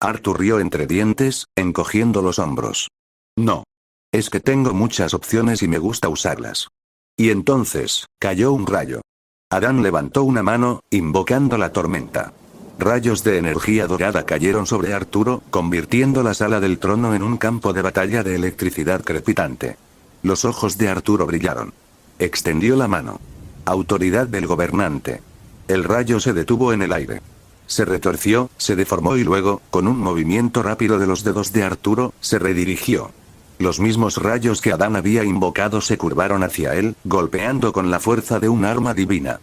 Arthur rió entre dientes, encogiendo los hombros. «No. Es que tengo muchas opciones y me gusta usarlas». Y entonces, cayó un rayo. Adam levantó una mano, invocando la tormenta. Rayos de energía dorada cayeron sobre Arturo, convirtiendo la sala del trono en un campo de batalla de electricidad crepitante. Los ojos de Arturo brillaron. Extendió la mano. Autoridad del gobernante. El rayo se detuvo en el aire. Se retorció, se deformó y luego, con un movimiento rápido de los dedos de Arturo, se redirigió. Los mismos rayos que Adán había invocado se curvaron hacia él, golpeando con la fuerza de un arma divina.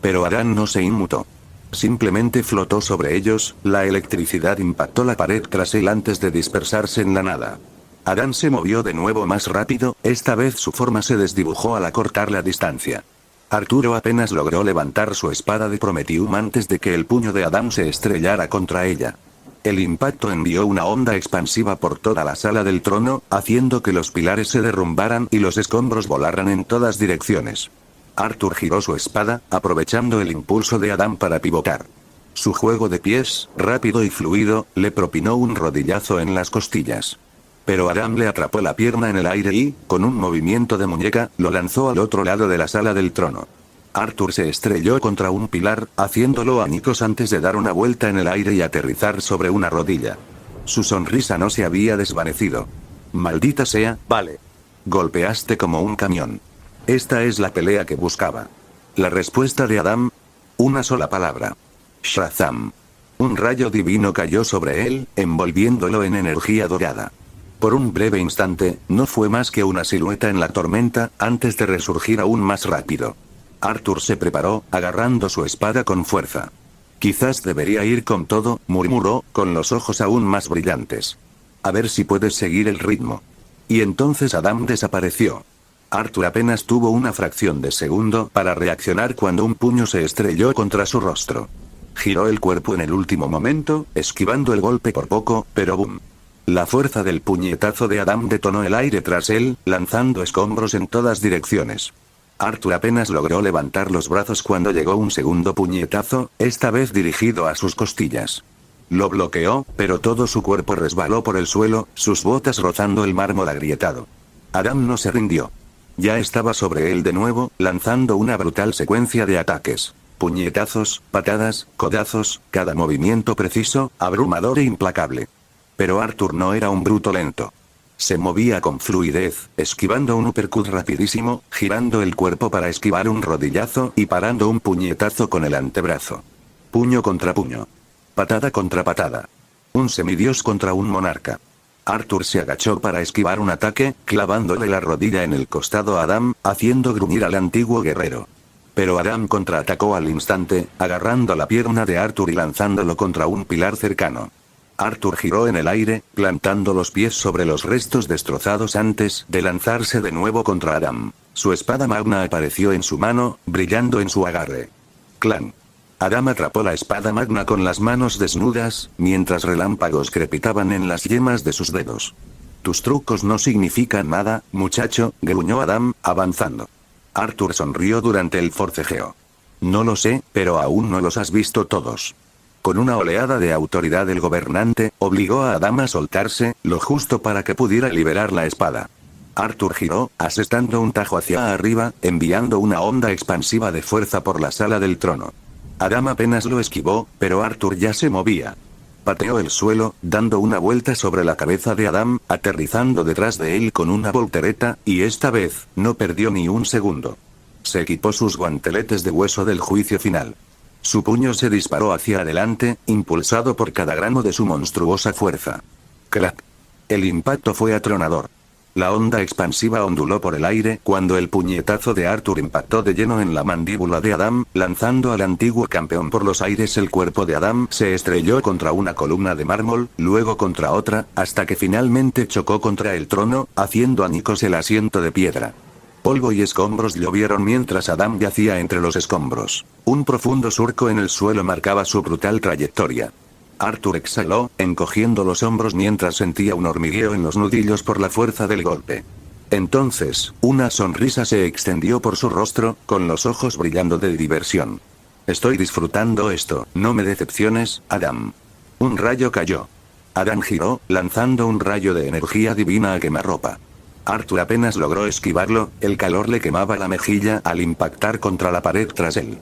Pero Adam no se inmutó. Simplemente flotó sobre ellos, la electricidad impactó la pared tras él antes de dispersarse en la nada. Adam se movió de nuevo más rápido, esta vez su forma se desdibujó al acortar la distancia. Arturo apenas logró levantar su espada de Prometium antes de que el puño de Adam se estrellara contra ella. El impacto envió una onda expansiva por toda la sala del trono, haciendo que los pilares se derrumbaran y los escombros volaran en todas direcciones. Arthur giró su espada, aprovechando el impulso de Adam para pivotar. Su juego de pies, rápido y fluido, le propinó un rodillazo en las costillas. Pero Adam le atrapó la pierna en el aire y, con un movimiento de muñeca, lo lanzó al otro lado de la sala del trono. Arthur se estrelló contra un pilar, haciéndolo añicos antes de dar una vuelta en el aire y aterrizar sobre una rodilla. Su sonrisa no se había desvanecido. Maldita sea, vale. Golpeaste como un camión. Esta es la pelea que buscaba. La respuesta de Adam. Una sola palabra. Shazam. Un rayo divino cayó sobre él, envolviéndolo en energía dorada. Por un breve instante, no fue más que una silueta en la tormenta, antes de resurgir aún más rápido. Arthur se preparó, agarrando su espada con fuerza. Quizás debería ir con todo, murmuró, con los ojos aún más brillantes. A ver si puedes seguir el ritmo. Y entonces Adam desapareció. Arthur apenas tuvo una fracción de segundo para reaccionar cuando un puño se estrelló contra su rostro. Giró el cuerpo en el último momento, esquivando el golpe por poco, pero ¡boom! La fuerza del puñetazo de Adam detonó el aire tras él, lanzando escombros en todas direcciones. Arthur apenas logró levantar los brazos cuando llegó un segundo puñetazo, esta vez dirigido a sus costillas. Lo bloqueó, pero todo su cuerpo resbaló por el suelo, sus botas rozando el mármol agrietado. Adam no se rindió. Ya estaba sobre él de nuevo, lanzando una brutal secuencia de ataques. Puñetazos, patadas, codazos, cada movimiento preciso, abrumador e implacable. Pero Arthur no era un bruto lento. Se movía con fluidez, esquivando un uppercut rapidísimo, girando el cuerpo para esquivar un rodillazo y parando un puñetazo con el antebrazo. Puño contra puño. Patada contra patada. Un semidios contra un monarca. Arthur se agachó para esquivar un ataque, clavándole la rodilla en el costado a Adam, haciendo gruñir al antiguo guerrero. Pero Adam contraatacó al instante, agarrando la pierna de Arthur y lanzándolo contra un pilar cercano. Arthur giró en el aire, plantando los pies sobre los restos destrozados antes de lanzarse de nuevo contra Adam. Su espada magna apareció en su mano, brillando en su agarre. ¡Clan! Adam atrapó la espada magna con las manos desnudas, mientras relámpagos crepitaban en las yemas de sus dedos. Tus trucos no significan nada, muchacho, gruñó Adam, avanzando. Arthur sonrió durante el forcejeo. No lo sé, pero aún no los has visto todos. Con una oleada de autoridad el gobernante obligó a Adam a soltarse, lo justo para que pudiera liberar la espada. Arthur giró, asestando un tajo hacia arriba, enviando una onda expansiva de fuerza por la sala del trono. Adam apenas lo esquivó, pero Arthur ya se movía. Pateó el suelo, dando una vuelta sobre la cabeza de Adam, aterrizando detrás de él con una voltereta, y esta vez, no perdió ni un segundo. Se equipó sus guanteletes de hueso del juicio final. Su puño se disparó hacia adelante, impulsado por cada gramo de su monstruosa fuerza. ¡Crack! El impacto fue atronador. La onda expansiva onduló por el aire cuando el puñetazo de Arthur impactó de lleno en la mandíbula de Adam, lanzando al antiguo campeón por los aires. El cuerpo de Adam se estrelló contra una columna de mármol, luego contra otra, hasta que finalmente chocó contra el trono, haciendo añicos el asiento de piedra. Polvo y escombros llovieron mientras Adam yacía entre los escombros. Un profundo surco en el suelo marcaba su brutal trayectoria. Arthur exhaló, encogiendo los hombros mientras sentía un hormigueo en los nudillos por la fuerza del golpe. Entonces, una sonrisa se extendió por su rostro, con los ojos brillando de diversión. Estoy disfrutando esto, no me decepciones, Adam. Un rayo cayó. Adam giró, lanzando un rayo de energía divina a quemarropa. Arthur apenas logró esquivarlo, el calor le quemaba la mejilla al impactar contra la pared tras él.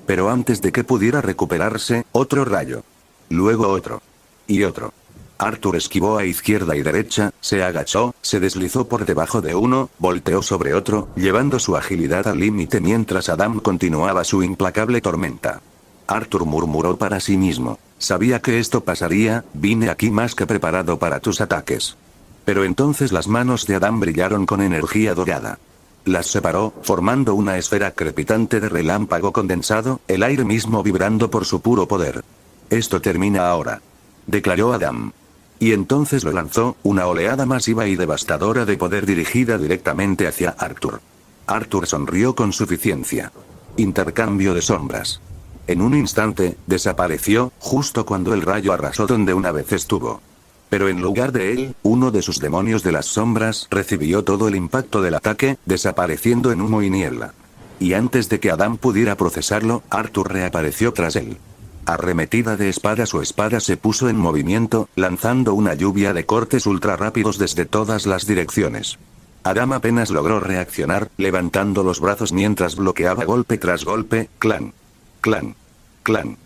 Pero antes de que pudiera recuperarse, otro rayo. Luego otro. Y otro. Arthur esquivó a izquierda y derecha, se agachó, se deslizó por debajo de uno, volteó sobre otro, llevando su agilidad al límite mientras Adam continuaba su implacable tormenta. Arthur murmuró para sí mismo. Sabía que esto pasaría, vine aquí más que preparado para tus ataques. Pero entonces las manos de Adam brillaron con energía dorada. Las separó, formando una esfera crepitante de relámpago condensado, el aire mismo vibrando por su puro poder. Esto termina ahora, declaró Adam. Y entonces lo lanzó, una oleada masiva y devastadora de poder dirigida directamente hacia Arthur. Arthur sonrió con suficiencia. Intercambio de sombras. En un instante, desapareció, justo cuando el rayo arrasó donde una vez estuvo. Pero en lugar de él, uno de sus demonios de las sombras recibió todo el impacto del ataque, desapareciendo en humo y niebla. Y antes de que Adam pudiera procesarlo, Arthur reapareció tras él. Arremetida de espada, su espada se puso en movimiento, lanzando una lluvia de cortes ultra rápidos desde todas las direcciones. Adam apenas logró reaccionar, levantando los brazos mientras bloqueaba golpe tras golpe, clan. Clan. Clan.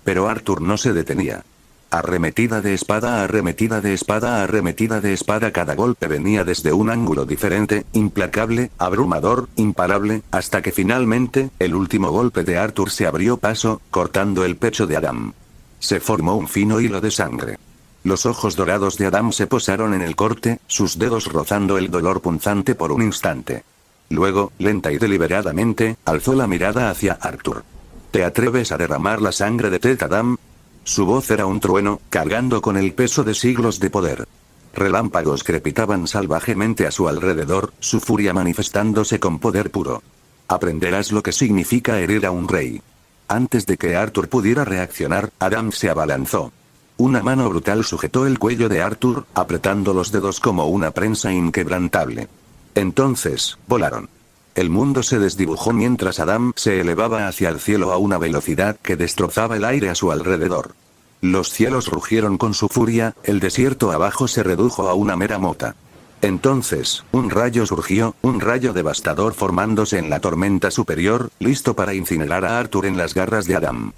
Pero Arthur no se detenía. Arremetida de espada, arremetida de espada, arremetida de espada, cada golpe venía desde un ángulo diferente, implacable, abrumador, imparable, hasta que finalmente, el último golpe de Arthur se abrió paso, cortando el pecho de Adam. Se formó un fino hilo de sangre. Los ojos dorados de Adam se posaron en el corte, sus dedos rozando el dolor punzante por un instante. Luego, lenta y deliberadamente, alzó la mirada hacia Arthur. ¿Te atreves a derramar la sangre de Ted, Adam? Su voz era un trueno, cargando con el peso de siglos de poder. Relámpagos crepitaban salvajemente a su alrededor, su furia manifestándose con poder puro. Aprenderás lo que significa herir a un rey. Antes de que Arthur pudiera reaccionar, Adam se abalanzó. Una mano brutal sujetó el cuello de Arthur, apretando los dedos como una prensa inquebrantable. Entonces, volaron. El mundo se desdibujó mientras Adam se elevaba hacia el cielo a una velocidad que destrozaba el aire a su alrededor. Los cielos rugieron con su furia, el desierto abajo se redujo a una mera mota. Entonces, un rayo surgió, un rayo devastador formándose en la tormenta superior, listo para incinerar a Arthur en las garras de Adam.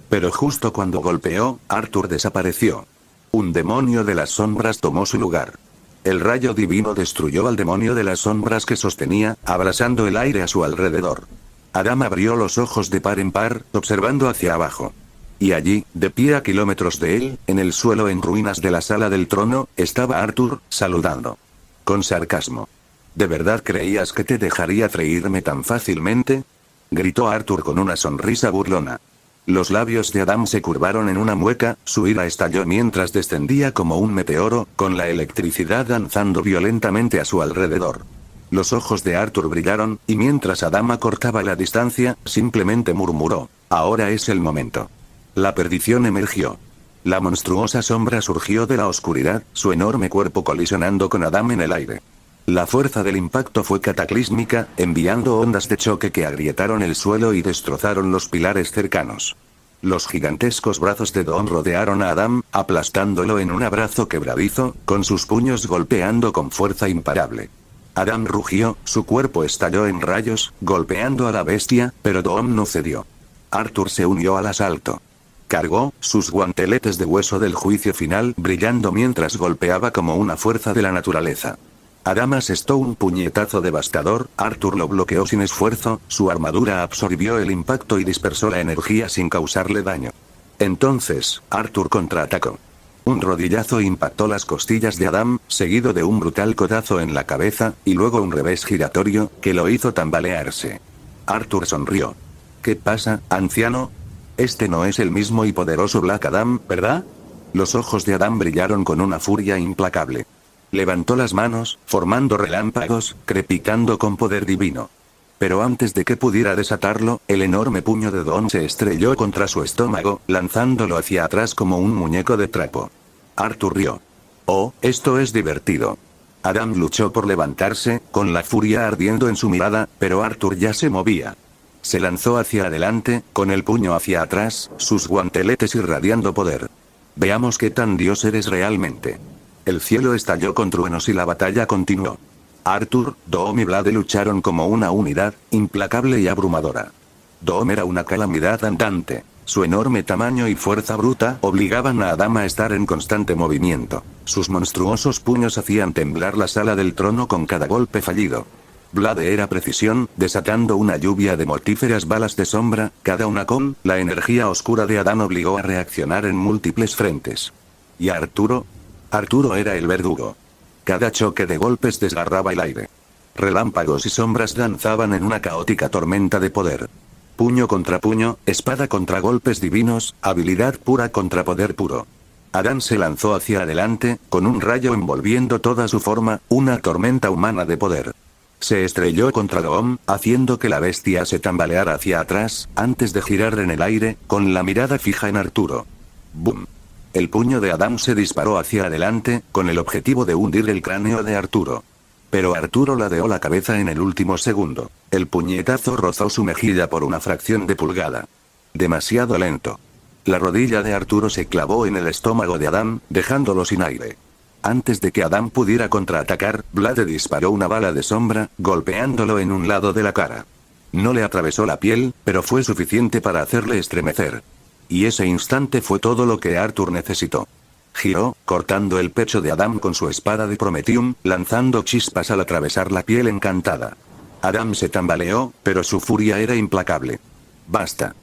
Pero justo cuando golpeó, Arthur desapareció. Un demonio de las sombras tomó su lugar. El rayo divino destruyó al demonio de las sombras que sostenía, abrasando el aire a su alrededor. Adam abrió los ojos de par en par, observando hacia abajo. Y allí, de pie a kilómetros de él, en el suelo en ruinas de la sala del trono, estaba Arthur, saludando. Con sarcasmo. ¿De verdad creías que te dejaría freírme tan fácilmente? Gritó Arthur con una sonrisa burlona. Los labios de Adam se curvaron en una mueca, su ira estalló mientras descendía como un meteoro, con la electricidad danzando violentamente a su alrededor. Los ojos de Arthur brillaron, y mientras Adam acortaba la distancia, simplemente murmuró, «Ahora es el momento». La perdición emergió. La monstruosa sombra surgió de la oscuridad, su enorme cuerpo colisionando con Adam en el aire. La fuerza del impacto fue cataclísmica, enviando ondas de choque que agrietaron el suelo y destrozaron los pilares cercanos. Los gigantescos brazos de Dawn rodearon a Adam, aplastándolo en un abrazo quebradizo, con sus puños golpeando con fuerza imparable. Adam rugió, su cuerpo estalló en rayos, golpeando a la bestia, pero Dawn no cedió. Arthur se unió al asalto. Cargó, sus guanteletes de hueso del juicio final brillando mientras golpeaba como una fuerza de la naturaleza. Adam asestó un puñetazo devastador, Arthur lo bloqueó sin esfuerzo, su armadura absorbió el impacto y dispersó la energía sin causarle daño. Entonces, Arthur contraatacó. Un rodillazo impactó las costillas de Adam, seguido de un brutal codazo en la cabeza, y luego un revés giratorio, que lo hizo tambalearse. Arthur sonrió. ¿Qué pasa, anciano? Este no es el mismo y poderoso Black Adam, ¿verdad? Los ojos de Adam brillaron con una furia implacable. Levantó las manos, formando relámpagos, crepitando con poder divino. Pero antes de que pudiera desatarlo, el enorme puño de Dawn se estrelló contra su estómago, lanzándolo hacia atrás como un muñeco de trapo. Arthur rió. Oh, esto es divertido. Adam luchó por levantarse, con la furia ardiendo en su mirada, pero Arthur ya se movía. Se lanzó hacia adelante, con el puño hacia atrás, sus guanteletes irradiando poder. Veamos qué tan dios eres realmente. El cielo estalló con truenos y la batalla continuó. Arthur, Dawn y Blade lucharon como una unidad, implacable y abrumadora. Dawn era una calamidad andante. Su enorme tamaño y fuerza bruta obligaban a Adam a estar en constante movimiento. Sus monstruosos puños hacían temblar la sala del trono con cada golpe fallido. Blade era precisión, desatando una lluvia de mortíferas balas de sombra, cada una con la energía oscura de Adam obligó a reaccionar en múltiples frentes. ¿Y Arturo? Arturo era el verdugo. Cada choque de golpes desgarraba el aire. Relámpagos y sombras danzaban en una caótica tormenta de poder. Puño contra puño, espada contra golpes divinos, habilidad pura contra poder puro. Adán se lanzó hacia adelante, con un rayo envolviendo toda su forma, una tormenta humana de poder. Se estrelló contra Goom, haciendo que la bestia se tambaleara hacia atrás, antes de girar en el aire, con la mirada fija en Arturo. ¡Bum! El puño de Adán se disparó hacia adelante, con el objetivo de hundir el cráneo de Arturo. Pero Arturo ladeó la cabeza en el último segundo. El puñetazo rozó su mejilla por una fracción de pulgada. Demasiado lento. La rodilla de Arturo se clavó en el estómago de Adán, dejándolo sin aire. Antes de que Adán pudiera contraatacar, Blade disparó una bala de sombra, golpeándolo en un lado de la cara. No le atravesó la piel, pero fue suficiente para hacerle estremecer. Y ese instante fue todo lo que Arthur necesitó. Giró, cortando el pecho de Adán con su espada de Prometheum, lanzando chispas al atravesar la piel encantada. Adán se tambaleó, pero su furia era implacable. ¡Basta!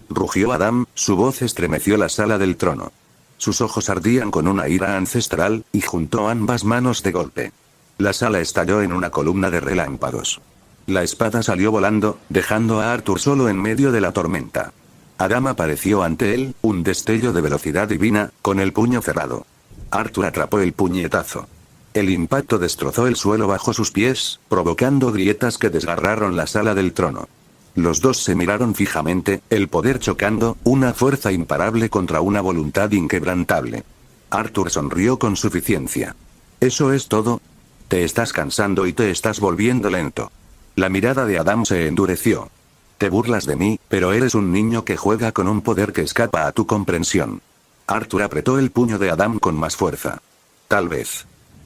Rugió Adán, su voz estremeció la sala del trono. Sus ojos ardían con una ira ancestral, y juntó ambas manos de golpe. La sala estalló en una columna de relámpagos. La espada salió volando, dejando a Arthur solo en medio de la tormenta. Adán apareció ante él, un destello de velocidad divina, con el puño cerrado. Arthur atrapó el puñetazo. El impacto destrozó el suelo bajo sus pies, provocando grietas que desgarraron la sala del trono. Los dos se miraron fijamente, el poder chocando, una fuerza imparable contra una voluntad inquebrantable. Arthur sonrió con suficiencia. ¿Eso es todo? Te estás cansando y te estás volviendo lento. La mirada de Adán se endureció. Te burlas de mí, pero eres un niño que juega con un poder que escapa a tu comprensión. Arthur apretó el puño de Adán con más fuerza. Tal vez.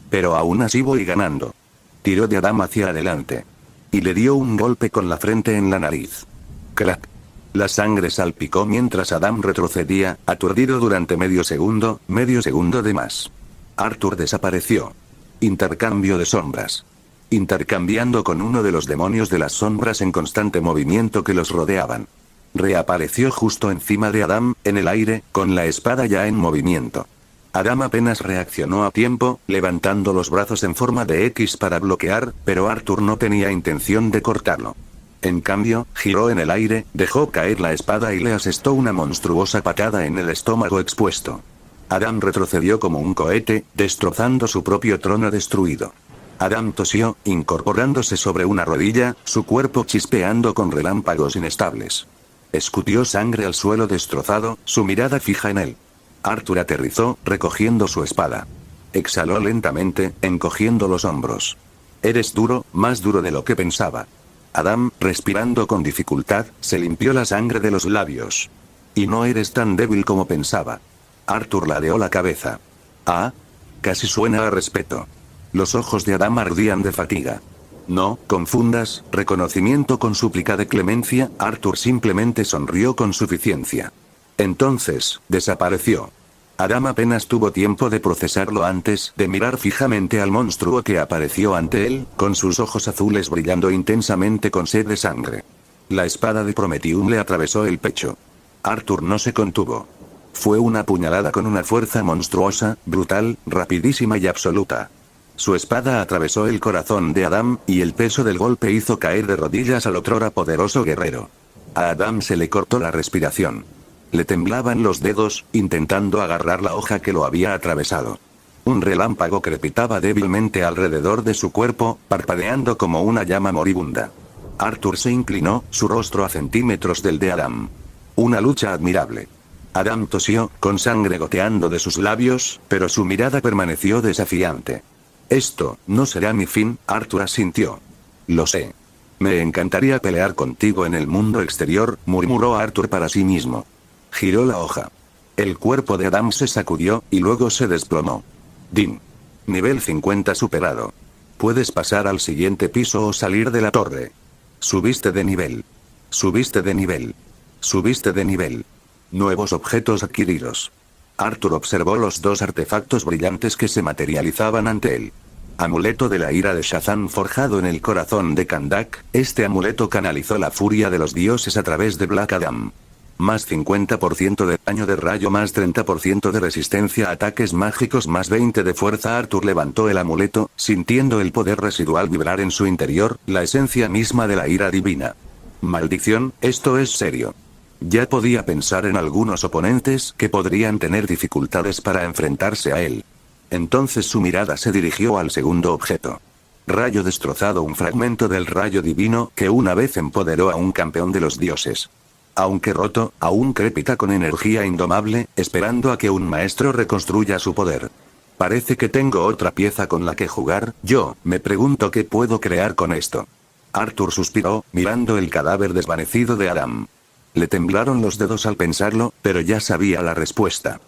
Pero aún así voy ganando. Tiró de Adán hacia adelante. Y le dio un golpe con la frente en la nariz. ¡Crack! La sangre salpicó mientras Adán retrocedía, aturdido durante medio segundo de más. Arthur desapareció. Intercambio de sombras. Intercambiando con uno de los demonios de las sombras en constante movimiento que los rodeaban. Reapareció justo encima de Adán, en el aire, con la espada ya en movimiento. Adán apenas reaccionó a tiempo, levantando los brazos en forma de X para bloquear, pero Arthur no tenía intención de cortarlo. En cambio, giró en el aire, dejó caer la espada y le asestó una monstruosa patada en el estómago expuesto. Adán retrocedió como un cohete, destrozando su propio trono destruido. Adán tosió, incorporándose sobre una rodilla, su cuerpo chispeando con relámpagos inestables. Escupió sangre al suelo destrozado, su mirada fija en él. Arthur aterrizó, recogiendo su espada. Exhaló lentamente, encogiendo los hombros. Eres duro, más duro de lo que pensaba. Adán, respirando con dificultad, se limpió la sangre de los labios. Y no eres tan débil como pensaba. Arthur ladeó la cabeza. Ah, casi suena a respeto. Los ojos de Adán ardían de fatiga. No confundas reconocimiento con súplica de clemencia. Arthur simplemente sonrió con suficiencia. Entonces, desapareció. Adán apenas tuvo tiempo de procesarlo antes de mirar fijamente al monstruo que apareció ante él, con sus ojos azules brillando intensamente con sed de sangre. La espada de Prometheum le atravesó el pecho. Arthur no se contuvo. Fue una puñalada con una fuerza monstruosa, brutal, rapidísima y absoluta. Su espada atravesó el corazón de Adán, y el peso del golpe hizo caer de rodillas al otrora poderoso guerrero. A Adán se le cortó la respiración. Le temblaban los dedos, intentando agarrar la hoja que lo había atravesado. Un relámpago crepitaba débilmente alrededor de su cuerpo, parpadeando como una llama moribunda. Arthur se inclinó, su rostro a centímetros del de Adán. Una lucha admirable. Adán tosió, con sangre goteando de sus labios, pero su mirada permaneció desafiante. Esto no será mi fin, Arthur asintió. Lo sé. Me encantaría pelear contigo en el mundo exterior, murmuró Arthur para sí mismo. Giró la hoja. El cuerpo de Adán se sacudió, y luego se desplomó. Din. Nivel 50 superado. Puedes pasar al siguiente piso o salir de la torre. Subiste de nivel. Subiste de nivel. Subiste de nivel. Nuevos objetos adquiridos. Arthur observó los dos artefactos brillantes que se materializaban ante él. Amuleto de la ira de Shazam forjado en el corazón de Kandak. Este amuleto canalizó la furia de los dioses a través de Black Adam. Más 50% de daño de rayo, más 30% de resistencia a ataques mágicos, más 20 de fuerza. Arthur levantó el amuleto, sintiendo el poder residual vibrar en su interior, la esencia misma de la ira divina. Maldición, esto es serio. Ya podía pensar en algunos oponentes que podrían tener dificultades para enfrentarse a él. Entonces su mirada se dirigió al segundo objeto. Rayo destrozado, un fragmento del rayo divino que una vez empoderó a un campeón de los dioses. Aunque roto, aún crepita con energía indomable, esperando a que un maestro reconstruya su poder. Parece que tengo otra pieza con la que jugar. Yo me pregunto qué puedo crear con esto. Arthur suspiró, mirando el cadáver desvanecido de Adam. Le temblaron los dedos al pensarlo, pero ya sabía la respuesta.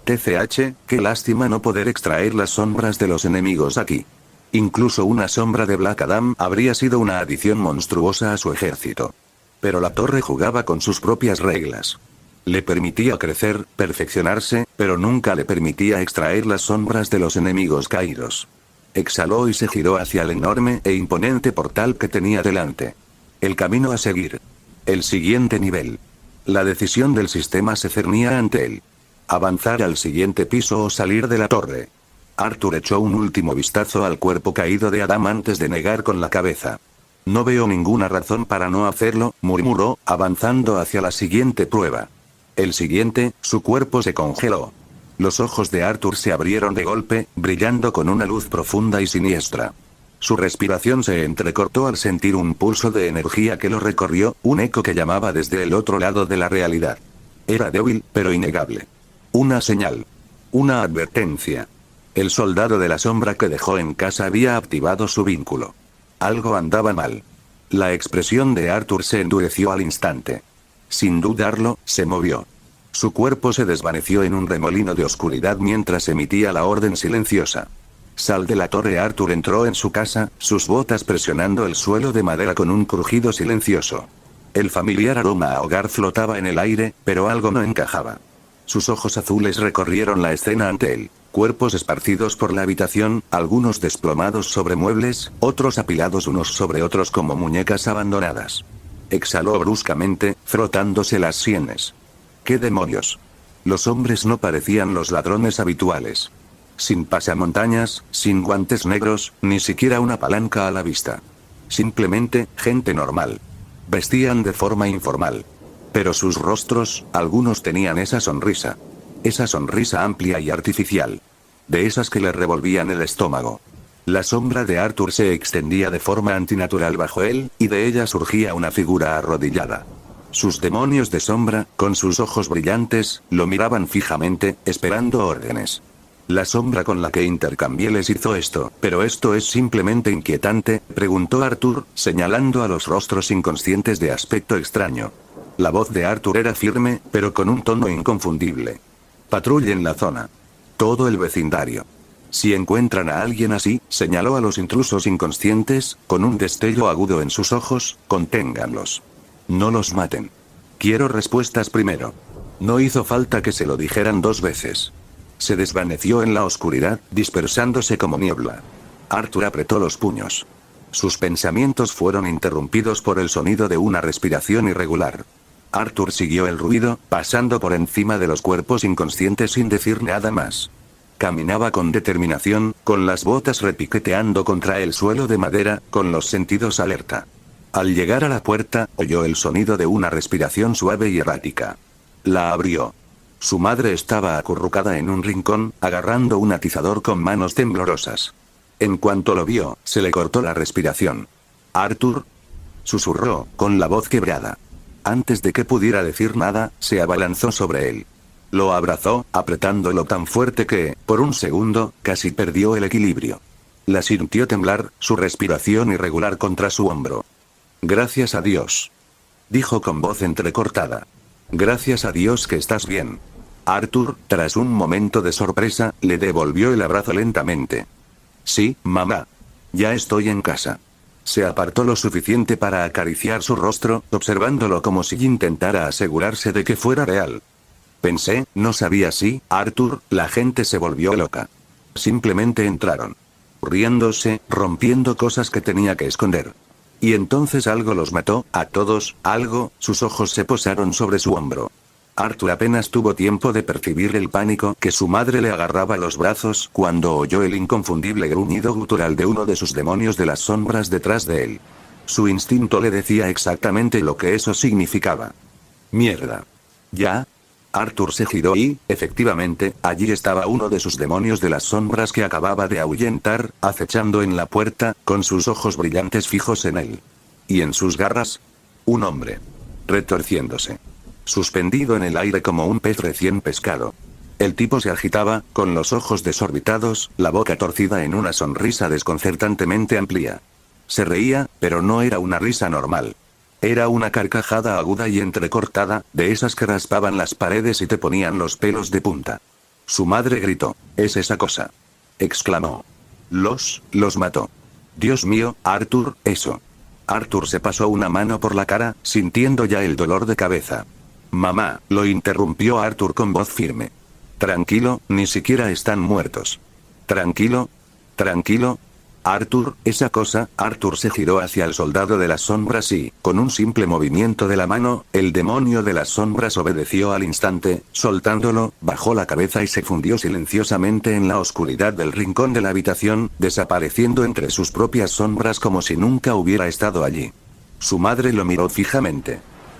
TCH, qué lástima no poder extraer las sombras de los enemigos aquí. Incluso una sombra de Black Adam habría sido una adición monstruosa a su ejército. Pero la torre jugaba con sus propias reglas. Le permitía crecer, perfeccionarse, pero nunca le permitía extraer las sombras de los enemigos caídos. Exhaló y se giró hacia el enorme e imponente portal que tenía delante. El camino a seguir. El siguiente nivel. La decisión del sistema se cernía ante él. Avanzar al siguiente piso o salir de la torre. Arthur echó un último vistazo al cuerpo caído de Adam antes de negar con la cabeza. No veo ninguna razón para no hacerlo, murmuró, avanzando hacia la siguiente prueba. El siguiente, su cuerpo se congeló. Los ojos de Arthur se abrieron de golpe, brillando con una luz profunda y siniestra. Su respiración se entrecortó al sentir un pulso de energía que lo recorrió, un eco que llamaba desde el otro lado de la realidad. Era débil, pero innegable. Una señal. Una advertencia. El soldado de la sombra que dejó en casa había activado su vínculo. Algo andaba mal. La expresión de Arthur se endureció al instante. Sin dudarlo, se movió. Su cuerpo se desvaneció en un remolino de oscuridad mientras emitía la orden silenciosa. Sal de la torre. Arthur entró en su casa, sus botas presionando el suelo de madera con un crujido silencioso. El familiar aroma a hogar flotaba en el aire, pero algo no encajaba. Sus ojos azules recorrieron la escena ante él. Cuerpos esparcidos por la habitación, algunos desplomados sobre muebles, otros apilados unos sobre otros como muñecas abandonadas. Exhaló bruscamente, frotándose las sienes. ¿Qué demonios? Los hombres no parecían los ladrones habituales. Sin pasamontañas, sin guantes negros, ni siquiera una palanca a la vista. Simplemente, gente normal. Vestían de forma informal. Pero sus rostros, algunos tenían esa sonrisa. Esa sonrisa amplia y artificial. De esas que le revolvían el estómago. La sombra de Arthur se extendía de forma antinatural bajo él, y de ella surgía una figura arrodillada. Sus demonios de sombra, con sus ojos brillantes, lo miraban fijamente, esperando órdenes. La sombra con la que intercambié les hizo esto, pero esto es simplemente inquietante, preguntó Arthur, señalando a los rostros inconscientes de aspecto extraño. La voz de Arthur era firme, pero con un tono inconfundible. Patrullen la zona. Todo el vecindario. Si encuentran a alguien así, señaló a los intrusos inconscientes, con un destello agudo en sus ojos, conténganlos. No los maten. Quiero respuestas primero. No hizo falta que se lo dijeran 2 veces. Se desvaneció en la oscuridad, dispersándose como niebla. Arthur apretó los puños. Sus pensamientos fueron interrumpidos por el sonido de una respiración irregular. Arthur siguió el ruido, pasando por encima de los cuerpos inconscientes sin decir nada más. Caminaba con determinación, con las botas repiqueteando contra el suelo de madera, con los sentidos alerta. Al llegar a la puerta, oyó el sonido de una respiración suave y errática. La abrió. Su madre estaba acurrucada en un rincón, agarrando un atizador con manos temblorosas. En cuanto lo vio, se le cortó la respiración. «Arthur», susurró, con la voz quebrada. Antes de que pudiera decir nada, se abalanzó sobre él. Lo abrazó, apretándolo tan fuerte que, por un segundo, casi perdió el equilibrio. La sintió temblar, su respiración irregular contra su hombro. «Gracias a Dios», dijo con voz entrecortada. «Gracias a Dios que estás bien». Arthur, tras un momento de sorpresa, le devolvió el abrazo lentamente. «Sí, mamá. Ya estoy en casa». Se apartó lo suficiente para acariciar su rostro, observándolo como si intentara asegurarse de que fuera real. Pensé, no sabía si, Arthur, la gente se volvió loca. Simplemente entraron. Riéndose, rompiendo cosas que tenía que esconder. Y entonces algo los mató, a todos, algo, sus ojos se posaron sobre su hombro. Arthur apenas tuvo tiempo de percibir el pánico que su madre le agarraba a los brazos cuando oyó el inconfundible gruñido gutural de uno de sus demonios de las sombras detrás de él. Su instinto le decía exactamente lo que eso significaba. ¡Mierda! ¿Ya? Arthur se giró y, efectivamente, allí estaba uno de sus demonios de las sombras que acababa de ahuyentar, acechando en la puerta, con sus ojos brillantes fijos en él. Y en sus garras, un hombre. Retorciéndose. Suspendido en el aire como un pez recién pescado. El tipo se agitaba, con los ojos desorbitados, la boca torcida en una sonrisa desconcertantemente amplia. Se reía, pero no era una risa normal. Era una carcajada aguda y entrecortada, de esas que raspaban las paredes y te ponían los pelos de punta. Su madre gritó. «¿Es esa cosa?», exclamó. Los mató. Dios mío, Arthur, eso. Arthur se pasó una mano por la cara, sintiendo ya el dolor de cabeza. Mamá, lo interrumpió Arthur con voz firme. Tranquilo, ni siquiera están muertos. Tranquilo. Tranquilo. Arthur, esa cosa. Arthur se giró hacia el soldado de las sombras y, con un simple movimiento de la mano, el demonio de las sombras obedeció al instante, soltándolo, bajó la cabeza y se fundió silenciosamente en la oscuridad del rincón de la habitación, desapareciendo entre sus propias sombras como si nunca hubiera estado allí. Su madre lo miró fijamente.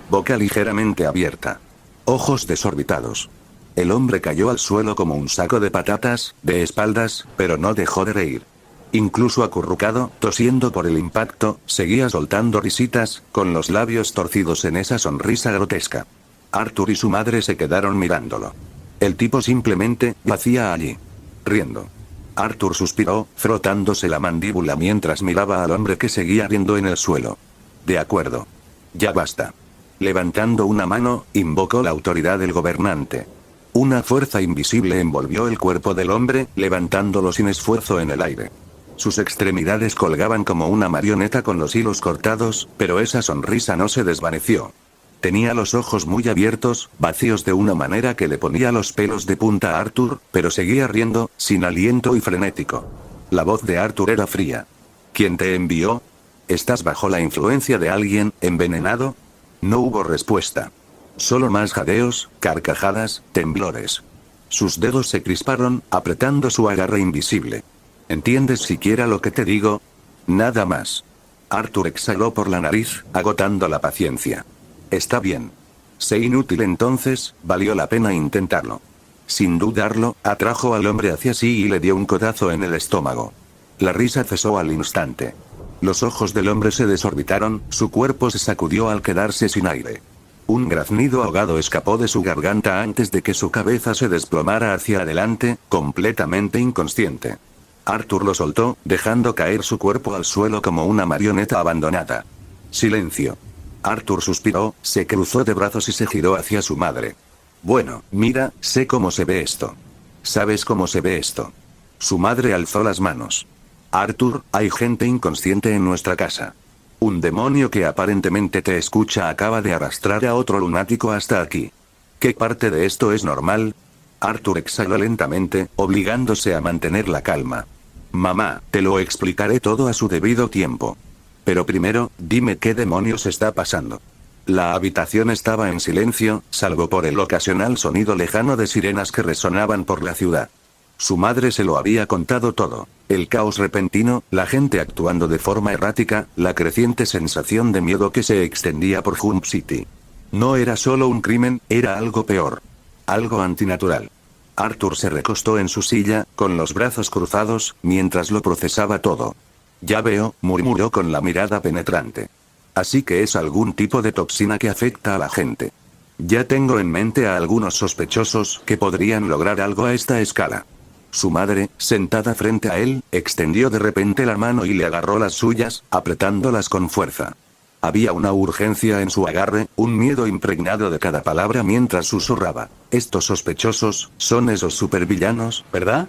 Boca ligeramente abierta. Ojos desorbitados. El hombre cayó al suelo como un saco de patatas, de espaldas, pero no dejó de reír. Incluso acurrucado, tosiendo por el impacto, seguía soltando risitas, con los labios torcidos en esa sonrisa grotesca. Arthur y su madre se quedaron mirándolo. El tipo simplemente yacía allí. Riendo. Arthur suspiró, frotándose la mandíbula mientras miraba al hombre que seguía riendo en el suelo. De acuerdo. Ya basta. Levantando una mano, invocó la autoridad del gobernante. Una fuerza invisible envolvió el cuerpo del hombre, levantándolo sin esfuerzo en el aire. Sus extremidades colgaban como una marioneta con los hilos cortados, pero esa sonrisa no se desvaneció. Tenía los ojos muy abiertos, vacíos de una manera que le ponía los pelos de punta a Arthur, pero seguía riendo, sin aliento y frenético. La voz de Arthur era fría. ¿Quién te envió? ¿Estás bajo la influencia de alguien, envenenado? No hubo respuesta. Solo más jadeos, carcajadas, temblores. Sus dedos se crisparon, apretando su agarre invisible. ¿Entiendes siquiera lo que te digo? Nada más. Arthur exhaló por la nariz, agotando la paciencia. Está bien. Sé inútil entonces, valió la pena intentarlo. Sin dudarlo, atrajo al hombre hacia sí y le dio un codazo en el estómago. La risa cesó al instante. Los ojos del hombre se desorbitaron, su cuerpo se sacudió al quedarse sin aire. Un graznido ahogado escapó de su garganta antes de que su cabeza se desplomara hacia adelante, completamente inconsciente. Arthur lo soltó, dejando caer su cuerpo al suelo como una marioneta abandonada. Silencio. Arthur suspiró, se cruzó de brazos y se giró hacia su madre. Bueno, mira, sé cómo se ve esto. ¿Sabes cómo se ve esto? Su madre alzó las manos. Arthur, hay gente inconsciente en nuestra casa. Un demonio que aparentemente te escucha acaba de arrastrar a otro lunático hasta aquí. ¿Qué parte de esto es normal? Arthur exhaló lentamente, obligándose a mantener la calma. Mamá, te lo explicaré todo a su debido tiempo. Pero primero, dime qué demonios está pasando. La habitación estaba en silencio, salvo por el ocasional sonido lejano de sirenas que resonaban por la ciudad. Su madre se lo había contado todo. El caos repentino, la gente actuando de forma errática, la creciente sensación de miedo que se extendía por Jump City. No era solo un crimen, era algo peor. Algo antinatural. Arthur se recostó en su silla, con los brazos cruzados, mientras lo procesaba todo. Ya veo, murmuró con la mirada penetrante. Así que es algún tipo de toxina que afecta a la gente. Ya tengo en mente a algunos sospechosos que podrían lograr algo a esta escala. Su madre, sentada frente a él, extendió de repente la mano y le agarró las suyas, apretándolas con fuerza. Había una urgencia en su agarre, un miedo impregnado de cada palabra mientras susurraba. Estos sospechosos, son esos supervillanos, ¿verdad?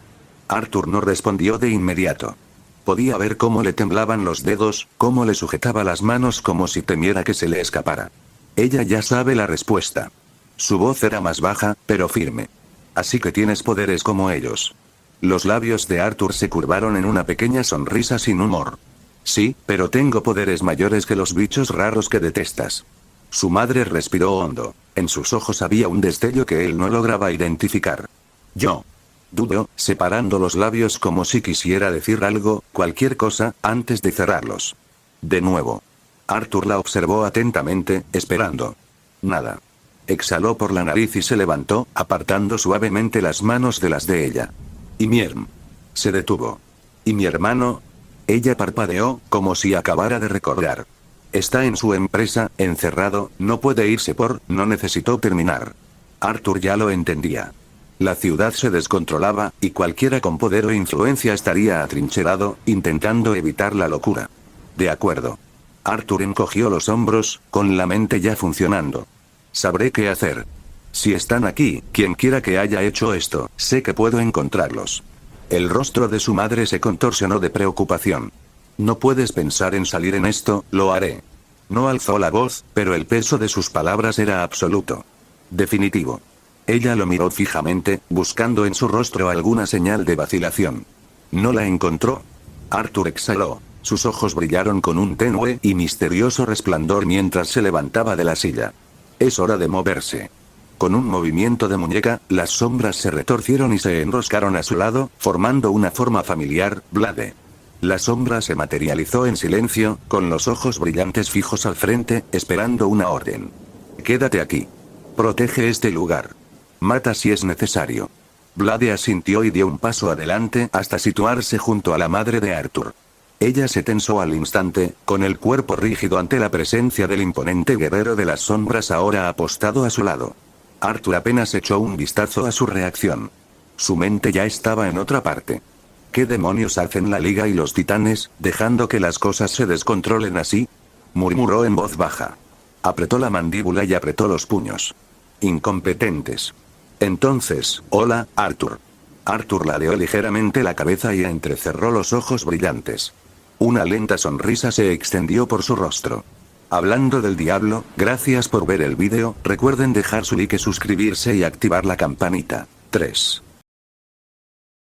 Arthur no respondió de inmediato. Podía ver cómo le temblaban los dedos, cómo le sujetaba las manos como si temiera que se le escapara. Ella ya sabe la respuesta. Su voz era más baja, pero firme. Así que tienes poderes como ellos. Los labios de Arthur se curvaron en una pequeña sonrisa sin humor. Sí, pero tengo poderes mayores que los bichos raros que detestas. Su madre respiró hondo. En sus ojos había un destello que él no lograba identificar. Yo. Dudó, separando los labios como si quisiera decir algo, cualquier cosa, antes de cerrarlos. De nuevo. Arthur la observó atentamente, esperando. Nada. Exhaló por la nariz y se levantó, apartando suavemente las manos de las de ella. ¿Y Mierm? Se detuvo. ¿Y mi hermano? Ella parpadeó, como si acabara de recordar. Está en su empresa, encerrado, no puede irse no necesitó terminar. Arthur ya lo entendía. La ciudad se descontrolaba, y cualquiera con poder o influencia estaría atrincherado, intentando evitar la locura. De acuerdo. Arthur encogió los hombros, con la mente ya funcionando. Sabré qué hacer. Si están aquí, quien quiera que haya hecho esto, sé que puedo encontrarlos. El rostro de su madre se contorsionó de preocupación. No puedes pensar en salir en esto, lo haré. No alzó la voz, pero el peso de sus palabras era absoluto. Definitivo. Ella lo miró fijamente, buscando en su rostro alguna señal de vacilación. No la encontró. Arthur exhaló. Sus ojos brillaron con un tenue y misterioso resplandor mientras se levantaba de la silla. Es hora de moverse. Con un movimiento de muñeca, las sombras se retorcieron y se enroscaron a su lado, formando una forma familiar, Blade. La sombra se materializó en silencio, con los ojos brillantes fijos al frente, esperando una orden. Quédate aquí. Protege este lugar. Mata si es necesario. Blade asintió y dio un paso adelante hasta situarse junto a la madre de Arthur. Ella se tensó al instante, con el cuerpo rígido ante la presencia del imponente guerrero de las sombras ahora apostado a su lado. Arthur apenas echó un vistazo a su reacción. Su mente ya estaba en otra parte. ¿Qué demonios hacen la Liga y los Titanes, dejando que las cosas se descontrolen así? Murmuró en voz baja. Apretó la mandíbula y apretó los puños. Incompetentes. Entonces, hola, Arthur. Arthur ladeó ligeramente la cabeza y entrecerró los ojos brillantes. Una lenta sonrisa se extendió por su rostro. Hablando del diablo, gracias por ver el vídeo, recuerden dejar su like, suscribirse y activar la campanita. 3.